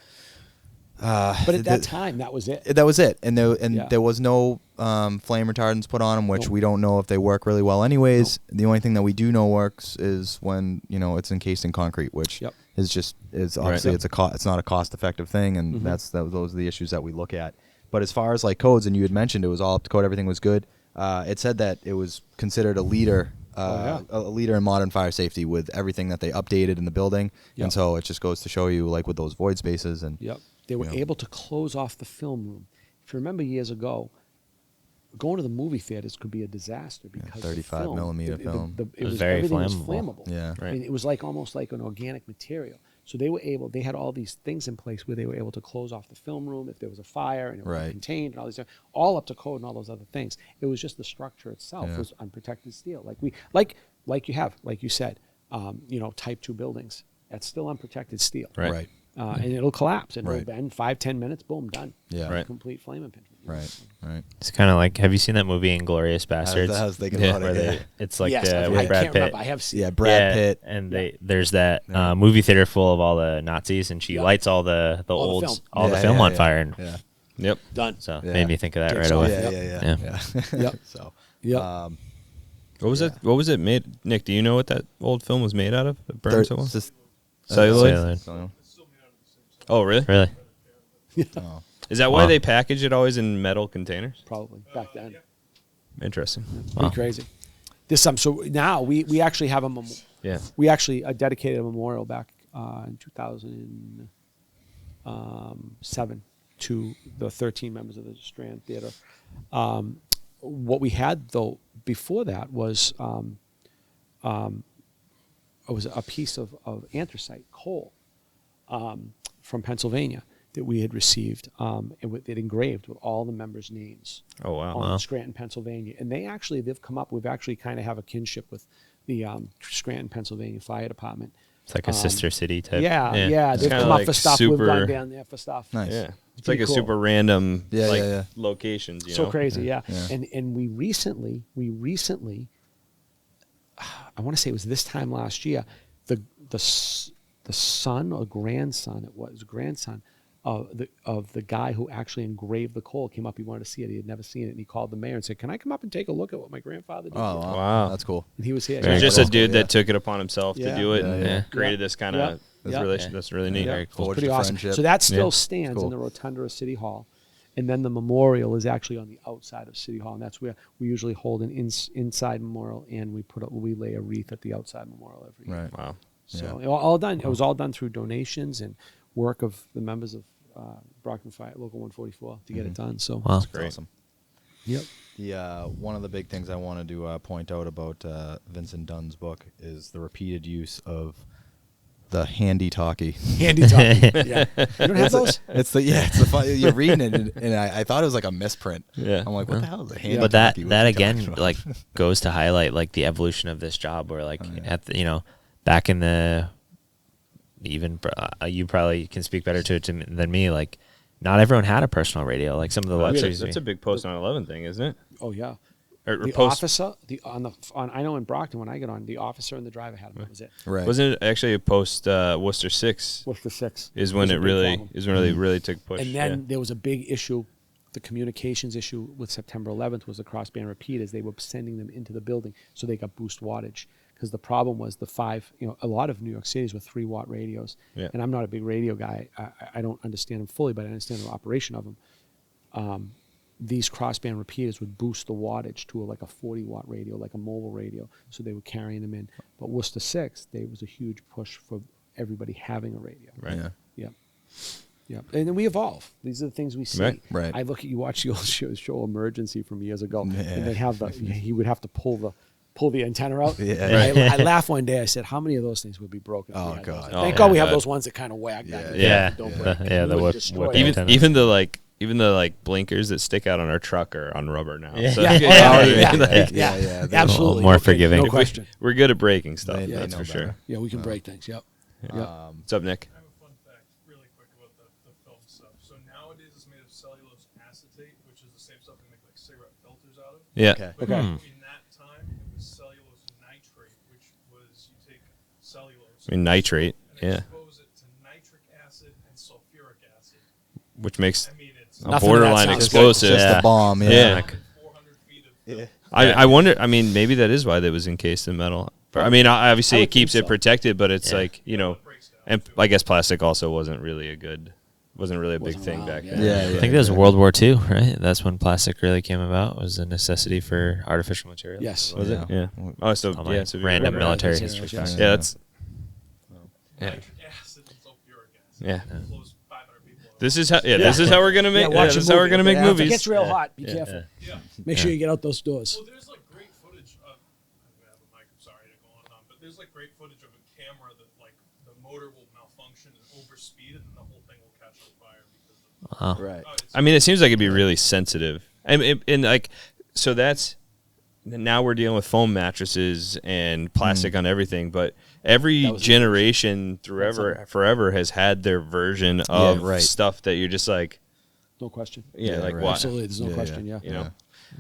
but at that time, that was it. That was it, and there was no flame retardants put on them, which we don't know if they work really well. Anyways, the only thing that we do know works is when it's encased in concrete, which is obviously it's not a cost effective thing, and those are the issues that we look at. But as far as like codes, and you had mentioned it was all up to code, everything was good. It said that it was considered a leader, a leader in modern fire safety with everything that they updated in the building, and so it just goes to show you, like with those void spaces and. They were able to close off the film room. If you remember years ago, going to the movie theaters could be a disaster because 35 the millimeter film. It was very everything was flammable. flammable. Yeah. I mean, it was almost like an organic material. So they had all these things in place where they were able to close off the film room if there was a fire and it was contained and all these, all up to code and all those other things. It was just the structure itself was unprotected steel. Like you said, type 2 buildings. That's still unprotected steel. Right. And it'll collapse. And it'll bend 5-10 minutes, boom, done. Yeah. Right. Complete flame impingement. Right. It's kind of like, have you seen that movie Inglourious Bastards? I was thinking about it. It's like Yes, with I Brad can't Pitt. remember. I have seen it. Brad Pitt. And there's that movie theater full of all the Nazis, and she lights all the All the old film. the film on fire. And Yep. Done. So made me think of that right off. away. Yeah. Yep. So. Yep. What was it made? Nick, do you know what that old film was made out of? It burned so well? Celluloid. Oh, really? Really? Is that why they package it always in metal containers? Probably back then. Interesting. Pretty crazy. So now we actually have we actually dedicated a memorial back in 2007 to the 13 members of the Strand Theater. What we had though before that was a piece of anthracite coal from Pennsylvania that we had received, and it engraved with all the members' names. Oh, wow. On Scranton, Pennsylvania, and they've come up. We've actually kind of have a kinship with the Scranton, Pennsylvania Fire Department. It's like a sister city type. Yeah. They've come up for stuff. We've gone down there for stuff. Nice. Yeah. It's like a super random locations. You so know? crazy, yeah. And we recently, I want to say it was this time last year, the son or grandson, of the guy who actually engraved the coal came up. He wanted to see it. He had never seen it, and he called the mayor and said, "Can I come up and take a look at what my grandfather did?" Oh, here?" wow. That's cool. And he was here. So it's just a dude that took it upon himself to Yeah. do it Yeah, and yeah. created this kind of relation. Yeah. That's really neat. Yeah. Very cool. Forged Pretty a awesome. friendship. So that still Yeah. stands Cool. in the rotunda of City Hall, and then the memorial is actually on the outside of City Hall, and that's where we usually hold an inside memorial, and we lay a wreath at the outside memorial every year. Right. Wow. So all done. It was all done through donations and work of the members of Brockton Fire, Local 144, to get it done. So Wow. Great. Awesome. Yep. One of the big things I wanted to point out about Vincent Dunn's book is the repeated use of the handy talkie. Handy talkie. Yeah. You don't have those? It's the fun, you're reading it, and I thought it was like a misprint. Yeah. I'm like, what the hell is a handy But talkie? that What's he again talking about? like goes to highlight like the evolution of this job, where like at the, back in the even you probably can speak better to it than me, like not everyone had a personal radio. Like some of the luxuries. That's a big post on 11 thing, isn't it? Oh yeah. Or The post, officer, I know in Brockton when I get on, the officer and the driver had them. That was it. Right. wasn't it actually a post Worcester 6 What's the 6? is when Was a it big really problem. is when it really took push. And then there was a big issue. The communications issue with September 11th was the crossband repeaters. They were sending them into the building so they got boost wattage. Because the problem was a lot of New York cities were 3-watt radios. Yeah. And I'm not a big radio guy. I don't understand them fully, but I understand the operation of them. These crossband repeaters would boost the wattage to like a 40-watt radio, like a mobile radio. So they were carrying them in. But Worcester 6, there was a huge push for everybody having a radio. Right. Yeah. Yep. Yep. And then we evolve. These are the things we see. Right. Right. I look at you watch the old show Emergency from years ago, Yeah. and they have he would have to pull the antenna out. Yeah. And I laughed one day. I said, "How many of those things would be broken?" if we Oh, had God. those? Thank Oh, God we have God. those ones that kind of wag. Yeah. Yeah. Don't break. Yeah, the You would whip- destroy whip it. antenna. Even the like blinkers that stick out on our truck are on rubber now. Yeah. So, Yeah. you know Yeah. what I mean? Yeah. Like, Yeah, yeah. They- Absolutely. More No- forgiving. No If we- question. we're good at breaking stuff. They That's know for sure. better. Yeah, we can break things. Yep. Yep. What's up, Nick? I have a fun fact really quick about the film stuff. So nowadays it's made of cellulose acetate, which is the same stuff they make like cigarette filters out of. Yeah. Okay. But Okay. in that time, it was cellulose nitrate, which was you take cellulose I mean, nitrate. and Yeah. expose it to nitric acid and sulfuric acid. Which makes I mean, it's a Nothing of that borderline sounds explosive. Just Yeah. a bomb. Yeah. Yeah. 400 feet of film. I wonder. I mean, maybe that is why that was encased in metal. But, I mean, obviously I it would keeps think it so. protected, but it's Yeah. like It breaks down and too. I guess plastic also wasn't really a big Wasn't thing around, back yeah. then. Yeah, I think that was World War II, right? That's when plastic really came about. Was a necessity for artificial materials. Yes. Was it? Yeah. Yeah. Oh, so On, like, yeah. So random yeah, military Yeah, history yeah. facts. Yeah, that's yeah. Nitric acid and sulfuric acid. Yeah. Close 500 people. This is how. Yeah, this is how we're gonna make. watch this is a how we're movie. gonna make Yeah. If it movies. gets real hot, be careful. Yeah. Make sure you get out those doors. Well, there's like great footage of. I have a mic. I'm sorry to go on, but there's like great footage of a camera that like the motor will malfunction and overspeed, and then the whole thing will catch on fire because of. Wow. Right. It's, I mean, it seems like it'd be really sensitive. And like, so that's now we're dealing with foam mattresses and plastic on everything, but every That was generation forever has had their version of right. stuff that you're just like, No question. yeah, Yeah, like right. what? Absolutely. There's no Yeah, question. yeah. Yeah. You know,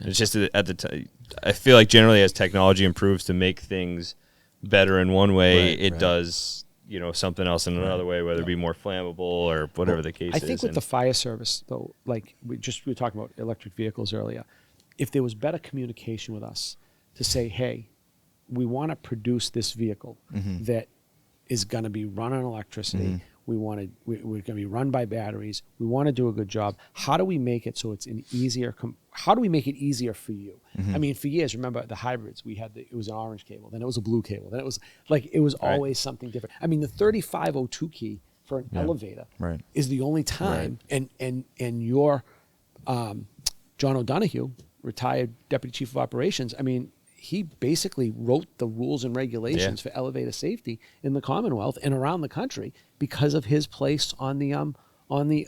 it's just at the time. I feel like generally as technology improves to make things better in one way, Right, it right. does, something else in another way, whether it be more flammable or whatever the case I is. think with And- the fire service, though, like we were talking about electric vehicles earlier, if there was better communication with us to say, hey, we want to produce this vehicle that is going to be run on electricity. We're going to be run by batteries. We want to do a good job. How do we make it so it's an easier? How do we make it easier for you? I mean, for years, remember the hybrids? We had it was an orange cable, then it was a blue cable, then it was always something different. I mean, the 3502 key for an elevator Right. is the only time, and your John O'Donoghue, retired deputy chief of operations. I mean, he basically wrote the rules and regulations for elevator safety in the Commonwealth and around the country because of his place on the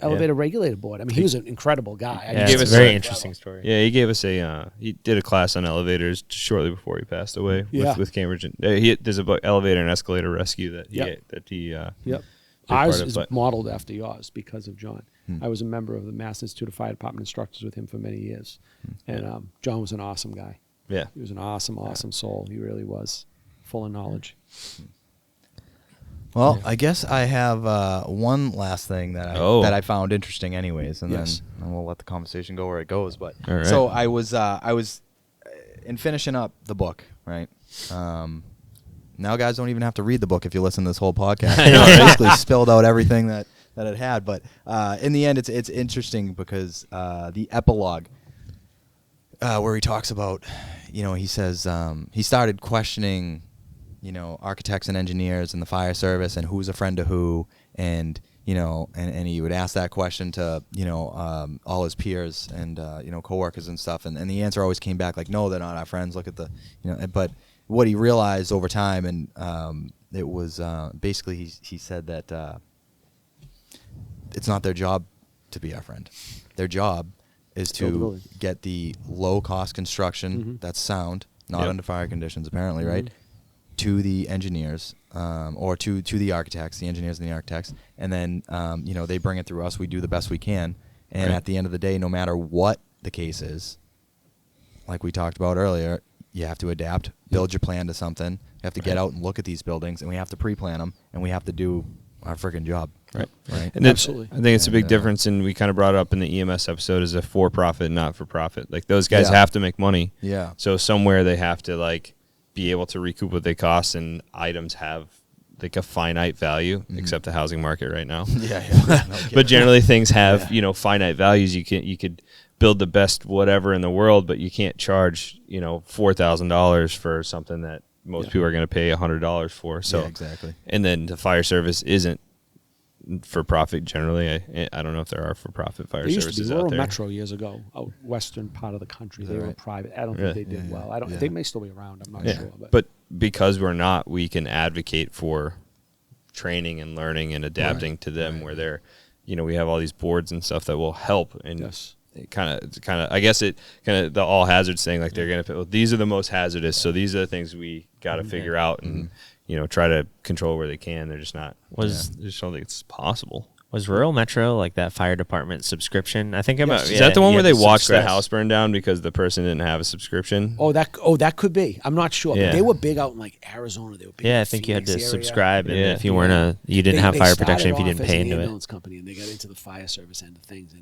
elevator regulator board. I mean, he was an incredible guy. I Yeah, mean, gave it's us a very a- interesting story. Yeah, he gave us he did a class on elevators shortly before he passed away Yeah. with Cambridge. And, there's a book, Elevator and Escalator Rescue, that he Yep. Yep. Yep. big part Ours of, is but- modeled after yours because of John. I was a member of the Mass Institute of Fire Department instructors with him for many years. And John was an awesome guy. Yeah. He was an awesome soul. He really was, full of knowledge. Well, I guess I have one last thing that I found interesting, anyways, and Yes. then we'll let the conversation go where it goes. But All right. so I was in finishing up the book, right? Now guys don't even have to read the book if you listen to this whole podcast. I basically spilled out everything that it had, but in the end, it's interesting because the epilogue. Where he talks about, he says he started questioning, architects and engineers and the fire service and who's a friend to who, and and he would ask that question to all his peers and coworkers and stuff, and the answer always came back like, no, they're not our friends. Look at the but what he realized over time, and it was basically he said that it's not their job to be our friend. Their job is Build the to building. get the low-cost construction that's sound, not Yep. under fire conditions, apparently, right? to the engineers or to the architects, the engineers and the architects, and then they bring it through us. We do the best we can, and at the end of the day, no matter what the case is, like we talked about earlier, you have to adapt, build your plan to something. You have to get out and look at these buildings, and we have to pre-plan them, and we have to do our freaking job. Right. And Absolutely. I think it's a big difference, and we kind of brought it up in the EMS episode, is a for-profit, not-for-profit. Like, those guys have to make money. Yeah. So somewhere they have to, like, be able to recoup what they cost, and items have, like, a finite value, except the housing market right now. Yeah. But generally things have, finite values. You could build the best whatever in the world, but you can't charge, $4,000 for something that most people are going to pay $100 for. So exactly. And then the fire service isn't for profit generally. I don't know if there are for profit fire They services used to be out Rural there. Metro years ago, out western part of the country. They were private. I don't think they did well. I don't. They may still be around. I'm not sure. But because we're not, we can advocate for training and learning and adapting to them where they're, we have all these boards and stuff that will help. And it kind of, I guess it kind of the all hazards thing, like they're going to, these are the most hazardous. So these are the things we got to figure out and, try to control where they can. They're just not, I just don't think it's possible. Was Rural Metro like that fire department subscription? I think Is that the one where they watched the house burn down because the person didn't have a subscription? That could be. I'm not sure. But they were big out in like Arizona. They were big. I think you had to subscribe, and if you you didn't They have fire started protection if you off didn't as pay an into it. ambulance company, and they got into the fire service end of things.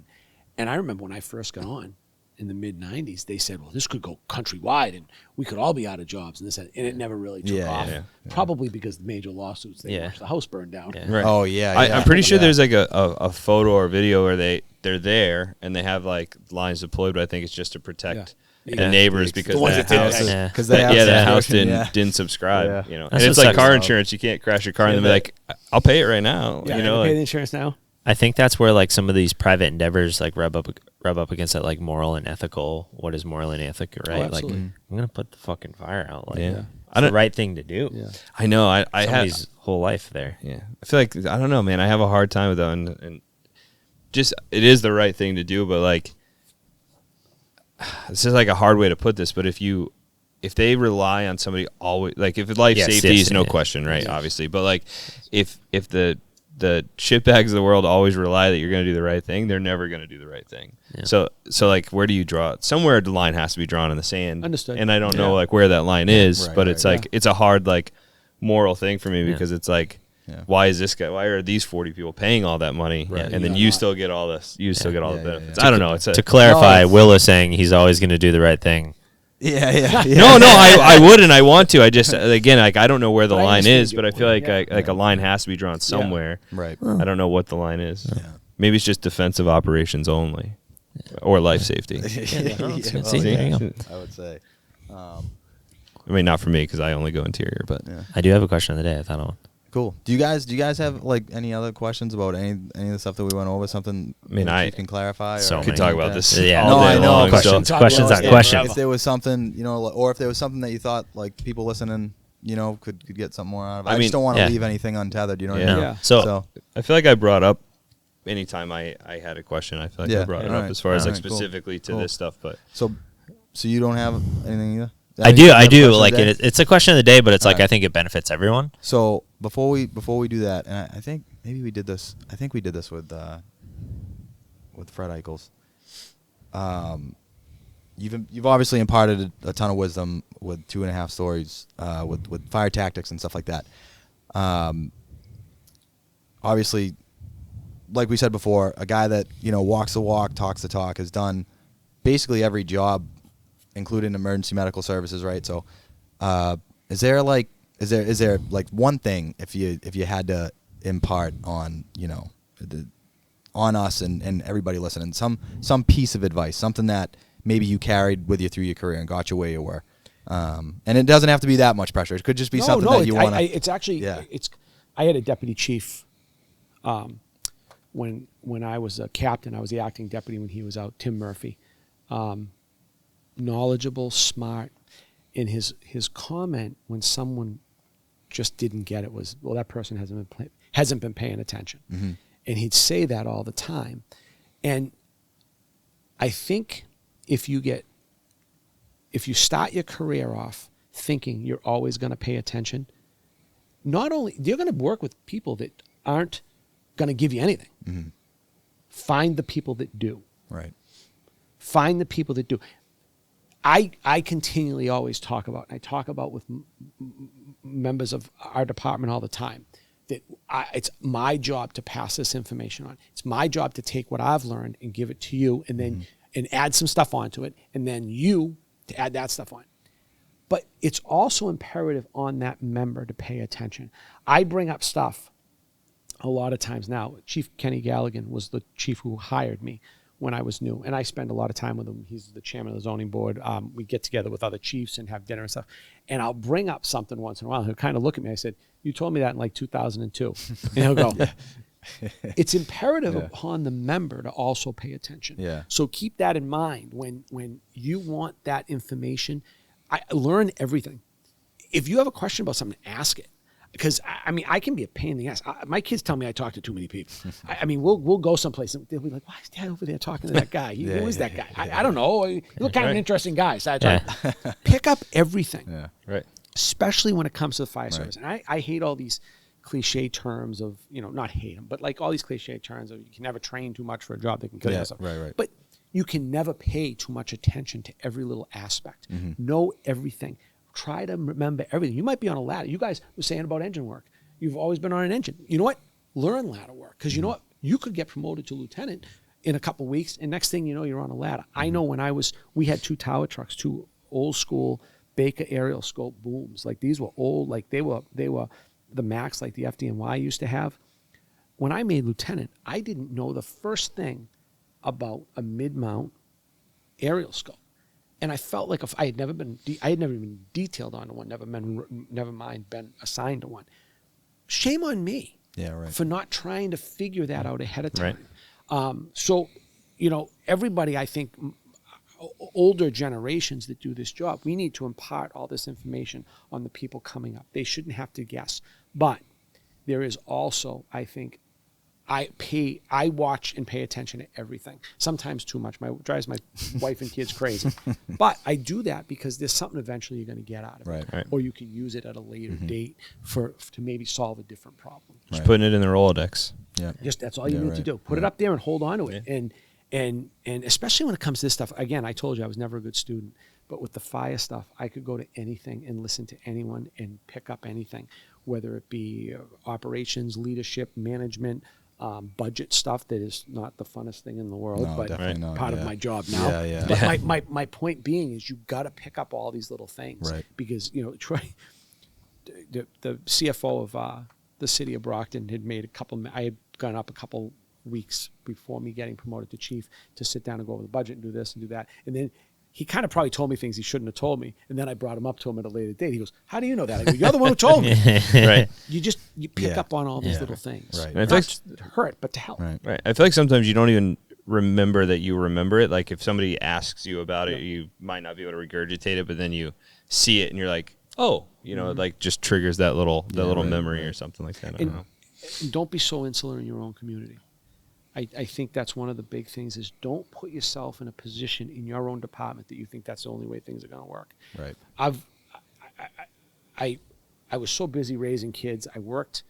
And I remember when I first got on in the mid '90s, they said, "Well, this could go countrywide, and we could all be out of jobs." And it never really took off. Probably because the major lawsuits, they watched the house burn down. Right. Oh yeah. I'm pretty sure there's like a photo or video where they're there and they have like lines deployed, but I think it's just to protect the neighbors because the ones that that house, did that house didn't subscribe. Yeah. And That's it's what like sucks. car insurance. You can't crash your car and then be like, "I'll pay it right now." Yeah, you pay know, the insurance now. I think that's where like some of these private endeavors like rub up against that like moral and ethical. What is moral and ethical, right? Like absolutely. I'm gonna put the fucking fire out. Like Yeah. it's the right thing to do. Yeah. I know. I have Somebody's whole life there. Yeah, I feel like I don't know, man. I have a hard time with that, and just it is the right thing to do, but like this is like a hard way to put this. But if they rely on somebody always, like if life safety is no question, right? Obviously, but like if the shitbags of the world always rely that you're going to do the right thing, they're never going to do the right thing. Yeah. So like where do you draw it? Somewhere the line has to be drawn in the sand. Understood. And I don't know like where that line is, but it's like it's a hard like moral thing for me because it's like why are these 40 people paying all that money and then you still get all this, you still get all the benefits. I don't know. To clarify, Will is saying he's always going to do the right thing. Yeah. No, I would and I want to. I just again like I don't know where the line is, but I feel like a line has to be drawn somewhere. Right. I don't know what the line is. Yeah. Maybe it's just defensive operations only, or life safety. I would say. I mean, not for me because I only go interior, but I do have a question of the day. I thought on. Cool. Do you guys have like any other questions about any of the stuff that we went over? Something I can clarify. So I could talk about this. Yeah. All day I know. long, Questions. so- Questions on questions. If there was something, or if there was something that you thought like people listening, could get something more out of it. I just don't want to leave anything untethered. You know what I mean? Yeah. So I feel like I brought up anytime I had a question. I feel like I brought it up right. as far as like Alright, cool. specifically to Cool. this stuff. But So you don't have anything either? I do. Like it's a question of the day, but it's like I think it benefits everyone. So before we do that, and I think maybe we did this. I think we did this with Fred Eichels. You've obviously imparted a ton of wisdom with 2.5 stories, with fire tactics and stuff like that. Obviously, like we said before, a guy that walks the walk, talks the talk, has done basically every job, including emergency medical services, right? So, is there one thing if you had to impart on on us and everybody listening, some piece of advice, something that maybe you carried with you through your career and got you where you were, and it doesn't have to be that much pressure. It could just be something that you want to. It's actually I had a deputy chief. When I was a captain, I was the acting deputy when he was out. Tim Murphy. Knowledgeable, smart. In his comment when someone just didn't get it was, well, that person hasn't been paying attention, and he'd say that all the time. And I think if you start your career off thinking you're always going to pay attention, not only you're going to work with people that aren't going to give you anything. Mm-hmm. Find the people that do. Right. Find the people that do. I continually always talk about, and I talk about with members of our department all the time, that it's my job to pass this information on. It's my job to take what I've learned and give it to you, and then and add some stuff onto it, and then you to add that stuff on. But it's also imperative on that member to pay attention. I bring up stuff a lot of times now. Chief Kenny Galligan was the chief who hired me when I was new, and I spend a lot of time with him. He's the chairman of the zoning board. We get together with other chiefs and have dinner and stuff, and I'll bring up something once in a while. He'll kind of look at me. I said, "You told me that in like 2002," and he'll go, "It's imperative upon the member to also pay attention." Yeah. So keep that in mind when you want that information. I learn everything. If you have a question about something, ask it. Because I mean, I can be a pain in the ass. My kids tell me I talk to too many people. I mean, we'll go someplace and they'll be like, "Why is Dad over there talking to that guy? Who is that guy?" I don't know. You look kind of an interesting guy. So pick up everything. Yeah. Right. Especially when it comes to the fire service. And I hate all these cliche terms of, not hate them, but like all these cliche terms of you can never train too much for a job that can kill yourself. Right. But you can never pay too much attention to every little aspect. Know everything. Try to remember everything. You might be on a ladder. You guys were saying about engine work. You've always been on an engine. You know what? Learn ladder work. Because you know what? You could get promoted to lieutenant in a couple of weeks, and next thing you know, you're on a ladder. I know when we had 2 tower trucks, 2 old school Baker aerial scope booms. Like these were old, like they were the Max, like the FDNY used to have. When I made lieutenant, I didn't know the first thing about a mid-mount aerial scope. And I felt like if I had never been detailed on one, never mind been assigned to one. Shame on me for not trying to figure that out ahead of time. Right. So, everybody, I think, older generations that do this job, we need to impart all this information on the people coming up. They shouldn't have to guess. But there is also, I think, I watch and pay attention to everything. Sometimes too much. Drives my wife and kids crazy. But I do that because there's something eventually you're going to get out of it. Right. Or you can use it at a later date to maybe solve a different problem. Just putting it in the Rolodex. Yeah. Just that's all you need to do. Put it up there and hold on to it. And especially when it comes to this stuff, again, I told you I was never a good student. But with the fire stuff, I could go to anything and listen to anyone and pick up anything, whether it be operations, leadership, management, budget stuff that is not the funnest thing in the world, but part of my job now. But my point being is you got to pick up all these little things, because Troy, the CFO of the city of Brockton had made I had gone up a couple weeks before me getting promoted to chief to sit down and go over the budget and do this and do that, and then he kind of probably told me things he shouldn't have told me. And then I brought him up to him at a later date. He goes, "How do you know that?" I go, "You're the one who told me." Right. You pick up on all these little things. Right. Not to hurt, but to help. Right. I feel like sometimes you don't even remember that you remember it. Like if somebody asks you about it, you might not be able to regurgitate it, but then you see it and you're like, "Oh," it like just triggers that little memory or something like that. I don't know. Don't be so insular in your own community. I think that's one of the big things is don't put yourself in a position in your own department that you think that's the only way things are going to work. Right. I was so busy raising kids. I worked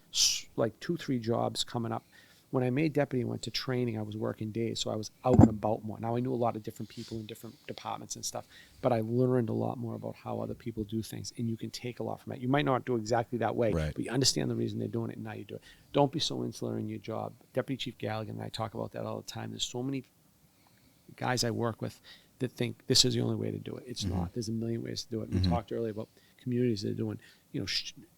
like 2-3 jobs coming up. When I made deputy and went to training, I was working days, so I was out and about more. Now I knew a lot of different people in different departments and stuff, but I learned a lot more about how other people do things, and you can take a lot from it. You might not do exactly that way, but you understand the reason they're doing it, and now you do it. Don't be so insular in your job. Deputy Chief Galligan and I talk about that all the time. There's so many guys I work with that think this is the only way to do it. It's not. There's a million ways to do it. We talked earlier about communities that are doing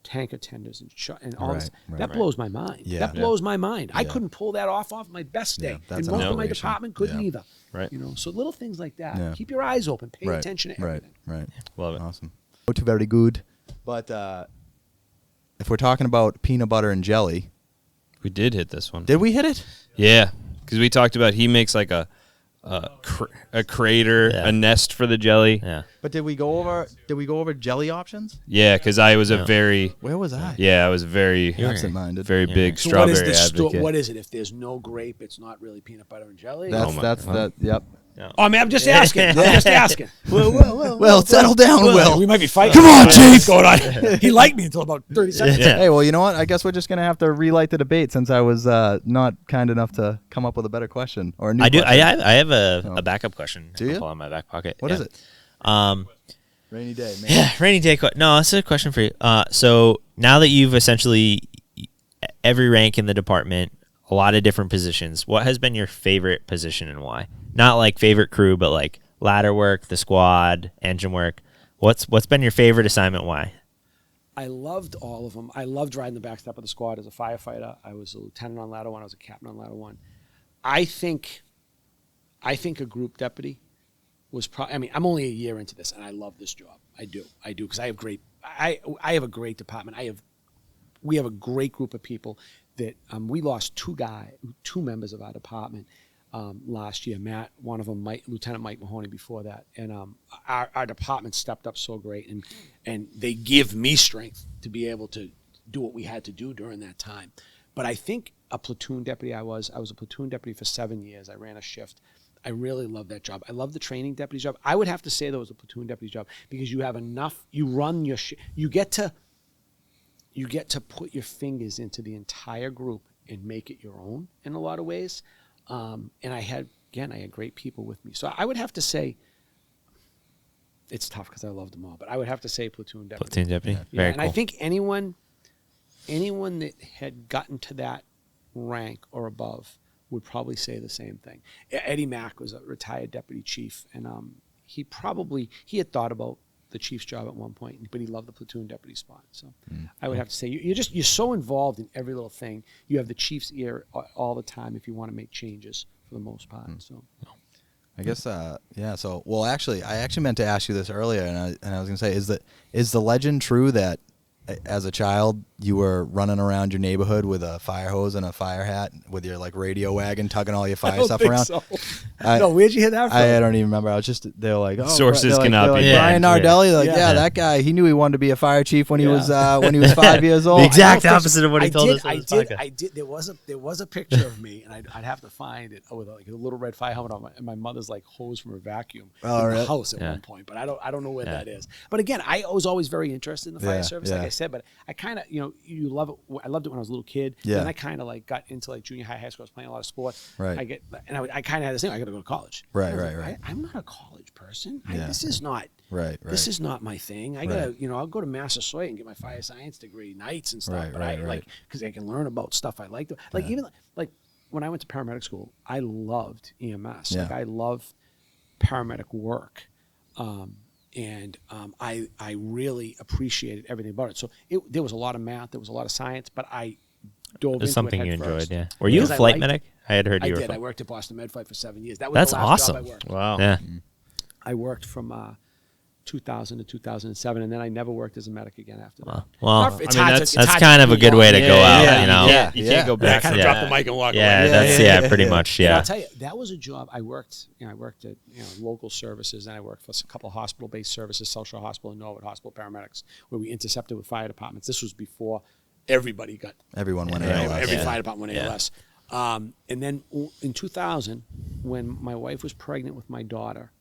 tank attenders and all this. That blows my mind. That blows my mind. I couldn't pull that off my best day. And most of my department couldn't either. Right. So little things like that. Keep your eyes open. Pay attention to everything. Right. Love it. Awesome. Very good. But if we're talking about peanut butter and jelly, we did hit this one. Did we hit it? Yeah, because we talked about he makes like a crater, a nest for the jelly. Yeah. But did we go over jelly options? Yeah, because I was a very Where was I? I was very absent-minded. very big So what is strawberry advocate. what is it? If there's no grape, it's not really peanut butter and jelly. Yep. No. Oh, I mean, I'm just asking. I'm just asking. Well, settle down, Will. We might be fighting. Come on, Chief. What's going on? He liked me until about 30 seconds. Yeah. Hey, well, you know what? I guess we're just gonna have to relight the debate since I was not kind enough to come up with a better question or a new. I do. question. I have a backup question. Do you? Pull out my back pocket. What is it? Rainy day, man. Yeah, rainy day. No, that's a question for you. So now that you've essentially every rank in the department, a lot of different positions, what has been your favorite position and why? Not like favorite crew, but like ladder work, the squad, engine work. What's been your favorite assignment? Why? I loved all of them. I loved riding the backstep of the squad as a firefighter. I was a lieutenant on ladder 1. I was a captain on ladder 1. I think a group deputy was probably. I mean, I'm only a year into this, and I love this job. I do, because I have I have a great department. We have a great group of people that we lost two members of our department last year. Matt, one of them, Lieutenant Mike Mahoney before that. And our department stepped up so great, and they give me strength to be able to do what we had to do during that time. But I think a platoon deputy I was a platoon deputy for 7 years. I ran a shift. I really love that job. I love the training deputy job. I would have to say that was a platoon deputy job because you have enough, you run your you get to put your fingers into the entire group and make it your own in a lot of ways. And I had great people with me. So I would have to say, it's tough because I loved them all, but I would have to say platoon deputy. Platoon deputy. Yeah, Very and cool. I think anyone that had gotten to that rank or above would probably say the same thing. Eddie Mack was a retired deputy chief, and he had thought about the chief's job at one point, but he loved the platoon deputy spot. So I would have to say you're so involved in every little thing. You have the chief's ear all the time if you want to make changes for the most part. So I guess yeah. So well, actually, I meant to ask you this earlier, and I was gonna say, is the legend true that as a child you were running around your neighborhood with a fire hose and a fire hat with your like radio wagon tugging all your fire stuff around? So. No, where'd you hear that from? I don't even remember. I was just they were like, oh, Sources cannot they're like, be Brian named. Nardelli, like Yeah. that guy. He knew he wanted to be a fire chief when he Yeah. was 5 years old. The exact I know, opposite of what he told us. on this podcast. I did. There was a picture of me, and I'd have to find it with like a little red fire helmet on, and my mother's like hose from her vacuum in the really? house at one point. But I don't know where that is. But again, I was always very interested in the fire service, like I said. But I kind of, you love it. I loved it when I was a little kid. Yeah. Then I kind of like got into like junior high school. I was playing a lot of sports. Right. I kind of had this thing. I got to go to college. Right. I'm not a college person. Yeah. This is not. Right. This is not my thing. I gotta, I'll go to Massasoit and get my fire science degree nights and stuff. Right, but like, because I can learn about stuff I like. Like even like when I went to paramedic school, I loved EMS. Yeah. Like I loved paramedic work, and I really appreciated everything about it. So there was a lot of math, there was a lot of science, but I dove into It's something it you head enjoyed, first. yeah. Were you a Because I flight liked medic? I had heard I you were. did. I Flight. worked at Boston Med Flight for 7 years. That was That's the last awesome. job I worked. Wow. Yeah. I worked from 2000 to 2007, and then I never worked as a medic again after that. Well, It's I mean, hard that's to- it's that's hard to kind of a move good on. way to go out, you know. Yeah, you can't go Yeah, I back. kind of to dropped that. the mic and walked Yeah, away. that's pretty much, And yeah. I'll tell you, that was a job. I worked at local services, and I worked for a couple of hospital-based services, South Shore Hospital and Norwood Hospital paramedics, where we intercepted with fire departments. This was before everybody got Everyone went Right. ALS. every Yeah. fire department went Yeah. ALS. And then in 2000, when my wife was pregnant with my daughter,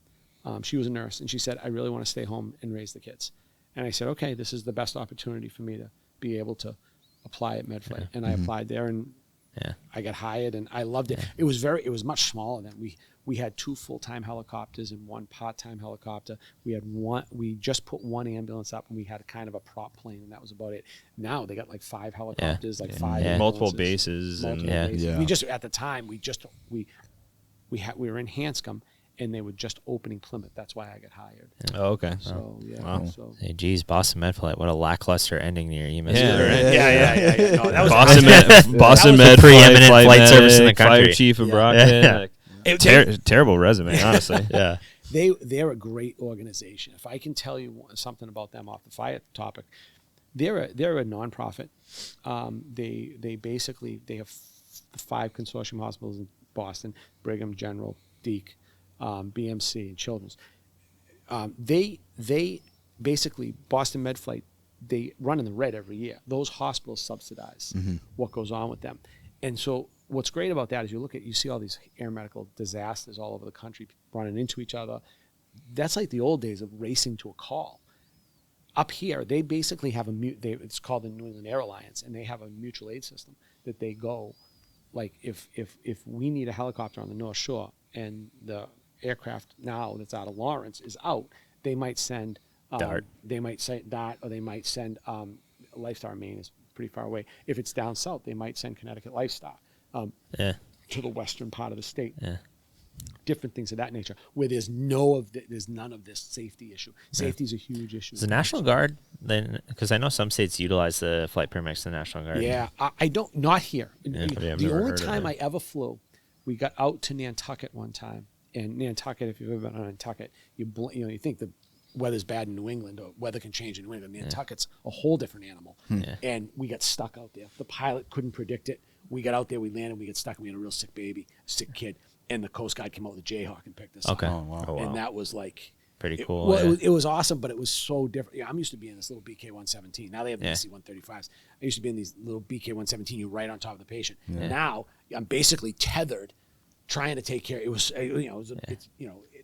she was a nurse, and she said, I really want to stay home and raise the kids. And I said, okay, this is the best opportunity for me to be able to apply at MedFlight. And I applied there, and I got hired, and I loved it. It was much smaller then. We had 2 full-time helicopters and 1 part-time helicopter. We just put 1 ambulance up, and we had kind of a prop plane, and that was about it. Now they got like 5 helicopters, like 5 ambulances. Multiple bases and bases. Yeah. We just at the time we were in Hanscom, and they were just opening Plymouth. That's why I got hired. Oh, okay. So yeah. Wow. So Hey, geez, Boston Med Flight, what a lackluster ending to your EMS Yeah, career. right. yeah. No, that was Boston Boston That was Med, a preeminent flight medic, service in the Fire country. chief of Yeah. Brockton. Yeah. Like, terrible resume, honestly. Yeah. They're a great organization. If I can tell you something about them off the fire topic, they're a nonprofit. They basically have 5 consortium hospitals in Boston: Brigham, General, Deke, BMC, and Children's. They basically Boston Med Flight. They run in the red every year. Those hospitals subsidize what goes on with them, and so what's great about that is you see all these air medical disasters all over the country running into each other. That's like the old days of racing to a call. Up here, they basically have it's called the New England Air Alliance, and they have a mutual aid system that they go, like if we need a helicopter on the North Shore and the aircraft now that's out of Lawrence is out, they might send Dart. They might send Dart, or they might send Lifestar. Maine is pretty far away. If it's down south, they might send Connecticut Lifestar to the western part of the state. Yeah. Different things of that nature, where there's none of this safety issue. Safety is a huge issue. Is the National Guard then? Because I know some states utilize the flight paramedics of the National Guard. Yeah, I don't. Not here. Yeah, I've The never only heard of time that. I ever flew, we got out to Nantucket one time, and Nantucket. If you've ever been on Nantucket, you think the weather's bad in New England, or weather can change in New England. Nantucket's a whole different animal, and we got stuck out there. The pilot couldn't predict it. We got out there, we landed, we got stuck, and we had a real sick baby, sick kid. And the Coast Guard came out with a Jayhawk and picked us Okay. up. Oh, wow. And that was like Pretty cool. Well, yeah. it was awesome, but it was so different. Yeah, I'm used to being in this little BK-117. Now they have the DC-135s. I used to be in these little BK-117. You're right on top of the patient. Yeah. Now I'm basically tethered, trying to take care. It was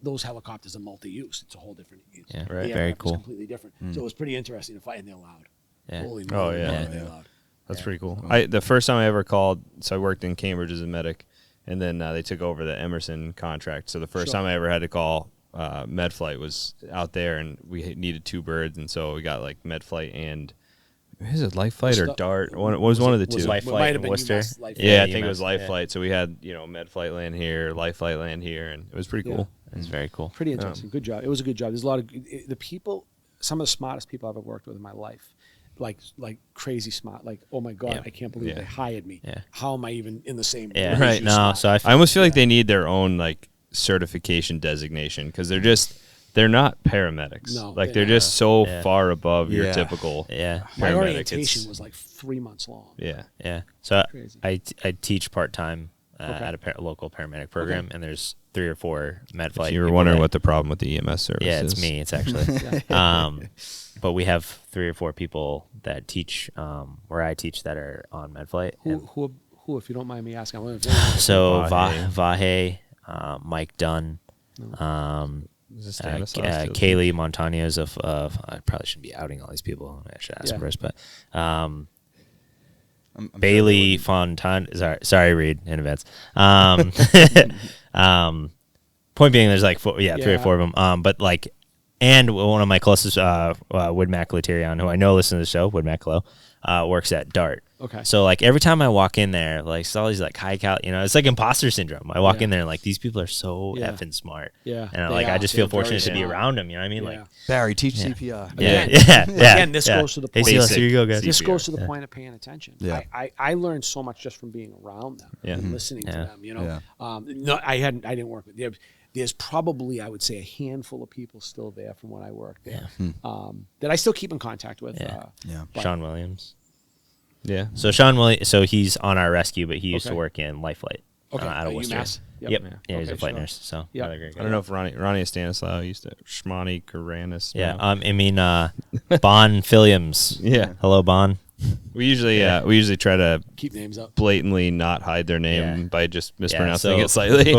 those helicopters are multi-use. It's a whole different. Yeah, the right. aircraft Very is cool. completely different. So it was pretty interesting to fly, and they're loud. Yeah. Holy Oh, moly, yeah. they're loud. That's pretty cool. The first time I ever called, so I worked in Cambridge as a medic, and then they took over the Emerson contract. So the first time I ever had to call MedFlight was out there, and we needed 2 birds, and so we got like MedFlight and is it Life Flight or Dart? What was one of the two? Life It might Flight have in been Worcester. UMass Life Yeah, I UMass, think it was Life yeah. Flight. So we had MedFlight land here, Life Flight land here, and it was pretty cool. It's very cool. Pretty interesting. Good job. It was a good job. There's a lot of the people. Some of the smartest people I've ever worked with in my life. Like crazy smart. Like, oh my God, Yeah. I can't believe they hired me. Yeah. How am I even in the same? Yeah. range Right. as No, smart? so I I almost feel like they need their own like certification designation because they're not paramedics. No, like they're they're just so Yeah. far above your Yeah. typical. yeah. My paramedic. orientation It's- was like 3 months long. Yeah. Yeah. So Crazy. I teach part time Okay. at a local paramedic program, and there's 3 or 4 med flight. If you were people wondering that- what the problem with the EMS service Yeah, is. it's me. It's actually. But we have 3 or 4 people that teach where I teach that are on med flight. Who, if you don't mind me asking? I wonder if So Vahe. Vahe, Mike Dunn, Is it Stanislaus too? Kaylee Montañez of I probably shouldn't be outing all these people. I should ask Yeah. first, but I'm Bailey Fontan. Sorry, Reed in advance. Point being, there's like 3 or 4 of them. But like, and one of my closest, Woodmac Laterion, who I know listens to the show, Woodmac Low, works at Dart. Okay. So like every time I walk in there, like it's all these like high cal, it's like imposter syndrome. I walk in there and like these people are so Yeah. effing smart. Yeah. And They like I are. just feel They're very fortunate to be smart. around them. You know what I mean? Yeah. Like Barry, teach Yeah. CPR. yeah, Again- yeah. again, this goes to the Hey, point. Silas, here you go, guys. This CPR. goes to the point of paying attention. Yeah. I learned so much just from being around them and listening to Yeah. them. Yeah. No, I didn't work with them. There's probably, I would say, a handful of people still there from when I worked there that I still keep in contact with. Yeah. Yeah. But- Sean Williams. Yeah. So Sean Williams, so he's on our rescue, but he used to Okay. work in Life Flight. Okay. Out of At Worcester. UMass? Yep. Yep. Yeah, he's a Okay, flight sure. nurse. So Yep. another great guy. I don't know if Ronnie Stanislaus used to Shmani Karanis. Yeah. I mean, Bon Filliams. Yeah. Hello, Bon. We usually try to Keep names up. blatantly not hide their name Yeah. by just mispronouncing so- it slightly.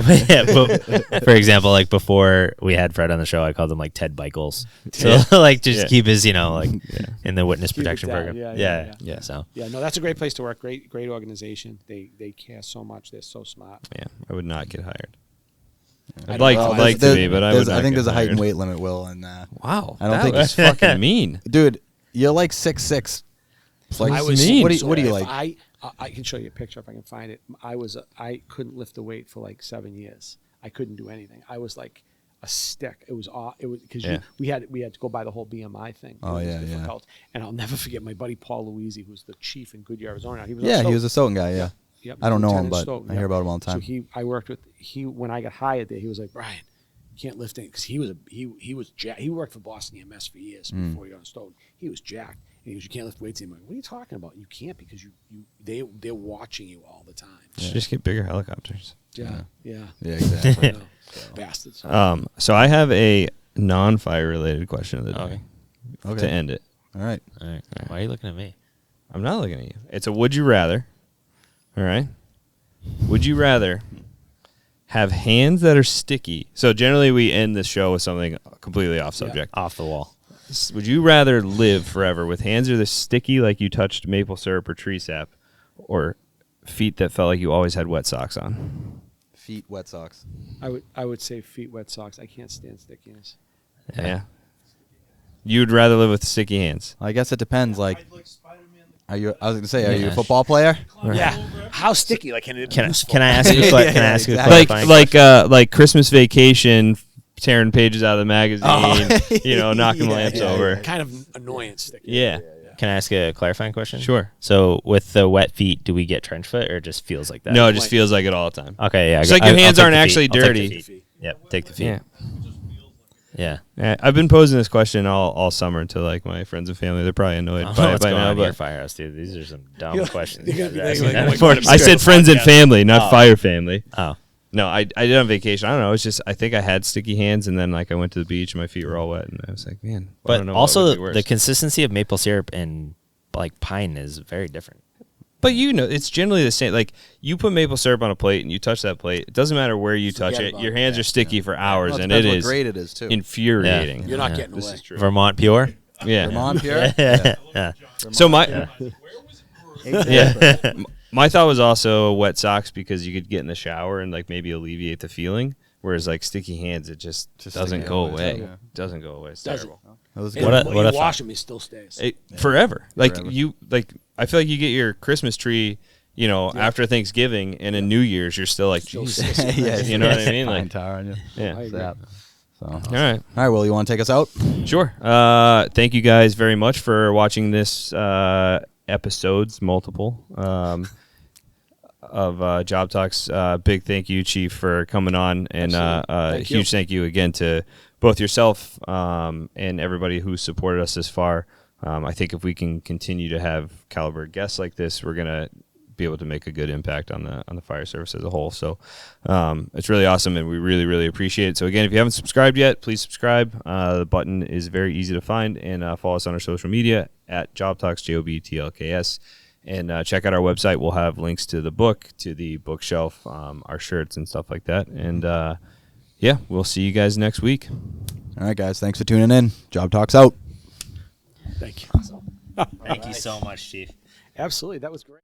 For example, like before we had Fred on the show, I called him like Ted Bickles. So like just Yeah. keep his, like in the witness Keep it protection down. program. Yeah. Yeah. So Yeah, no, that's a great place to work. Great organization. They care so much. They're so smart. Yeah, I would not get hired. I I'd like Well, to be, but I would. I not think get there's a height and hired. weight limit, Will, and Wow, I don't that think was fucking mean. dude, you're like 6'6". Like, I was mean. What do you if like? I can show you a picture if I can find it. I couldn't lift a weight for like 7 years. I couldn't do anything. I was like a stick. It was because Yeah. we had to go by the whole BMI thing. Oh, It was yeah, yeah. difficult. And I'll never forget my buddy Paul Louisi, who's the chief in Goodyear, Arizona. He was Yeah, also- he was a Stoughton guy. Yeah. Yep, I don't know him, Lieutenant but Stoughton, I hear yep. about him all the time. So I worked with when I got hired there. He was like, Brian, you can't lift anything because he was jacked. He worked for Boston EMS for years before he got on Stoughton. He was jacked. And he goes, you can't lift weights anymore. What are you talking about? You can't because they're watching you all the time. Just get bigger helicopters. Yeah. Yeah, exactly. I know. Bastards. So I have a non-fire related question of the day Okay. to end it. All right. all right. Why are you looking at me? I'm not looking at you. It's a would you rather. All right. Would you rather have hands that are sticky? So generally we end the show with something completely off subject. Off the wall. Would you rather live forever with hands that are sticky like you touched maple syrup or tree sap, or feet that felt like you always had wet socks on? Feet, wet socks. I would say feet, wet socks. I can't stand stickiness. Yeah. You'd rather live with sticky hands. I guess it depends. Like, I'd like Spider-Man. are you? I was gonna say, are you a Yeah. football player? Yeah. How sticky? Like, can it Can useful? I ask you? Yeah, Can I ask you a exactly. clarifying Like Christmas Vacation, tearing pages out of the magazine, Oh. knocking Yeah, lamps yeah, over. yeah. Kind of annoyance sticky. Yeah. Can I ask a clarifying question? Sure. So with the wet feet, do we get trench foot, or it just feels like that? No, it just feels like it all the time. Okay, yeah. It's like your hands aren't actually dirty. Yep, take the feet. Yeah. Yeah. Yeah, I've been posing this question all summer to like my friends and family. They're probably annoyed I don't by know it what's by going now, on in your but firehouse, dude. These are some dumb You're- questions. you're gonna be You're thinking, asking like, that. I said friends and family, not fire family. Oh. No, I did on vacation. I don't know. It's just I think I had sticky hands, and then like I went to the beach, and my feet were all wet, and I was like, man. I But don't know what would also be worse. the consistency of maple syrup and like pine is very different. But it's generally the same. Like you put maple syrup on a plate, and you touch that plate. It doesn't matter where you touch it. about Your it, hands yeah, are sticky for hours, Well, it and depends it what is grade it is too. infuriating. You're not Yeah. getting This away. is true. Vermont pure. Yeah. Vermont pure. Yeah. So my Where was it brewed? yeah. My thought was also wet socks because you could get in the shower and like maybe alleviate the feeling. Whereas like sticky hands, it just doesn't sticky go hands, away. yeah. Doesn't go away. It's Doesn't. terrible. That was And good. What when a you thought. wash them, he still stays. Forever. Like Forever. I feel like you get your Christmas tree, after Thanksgiving, and in New Year's you're still like, Jesus. Yeah, You know what I mean? Pine Like, tar on you. yeah. I agree. Zap. So. All right. All right, Will, you want to take us out? Sure. Thank you guys very much for watching this episodes, multiple, of JobTlks. Big thank you, Chief, for coming on, and Thank you. huge thank you again to both yourself and everybody who supported us this far. I think if we can continue to have caliber guests like this, we're gonna be able to make a good impact on the fire service as a whole. So it's really awesome, and we really, really appreciate it. So again, if you haven't subscribed yet, please subscribe. The button is very easy to find, and follow us on our social media at JobTlks, JOBTLKS. And check out our website. We'll have links to the book, to the bookshelf, our shirts and stuff like that. And yeah, we'll see you guys next week. All right, guys. Thanks for tuning in. JobTlks out. Thank you. Thank you so much, Chief. Absolutely. That was great.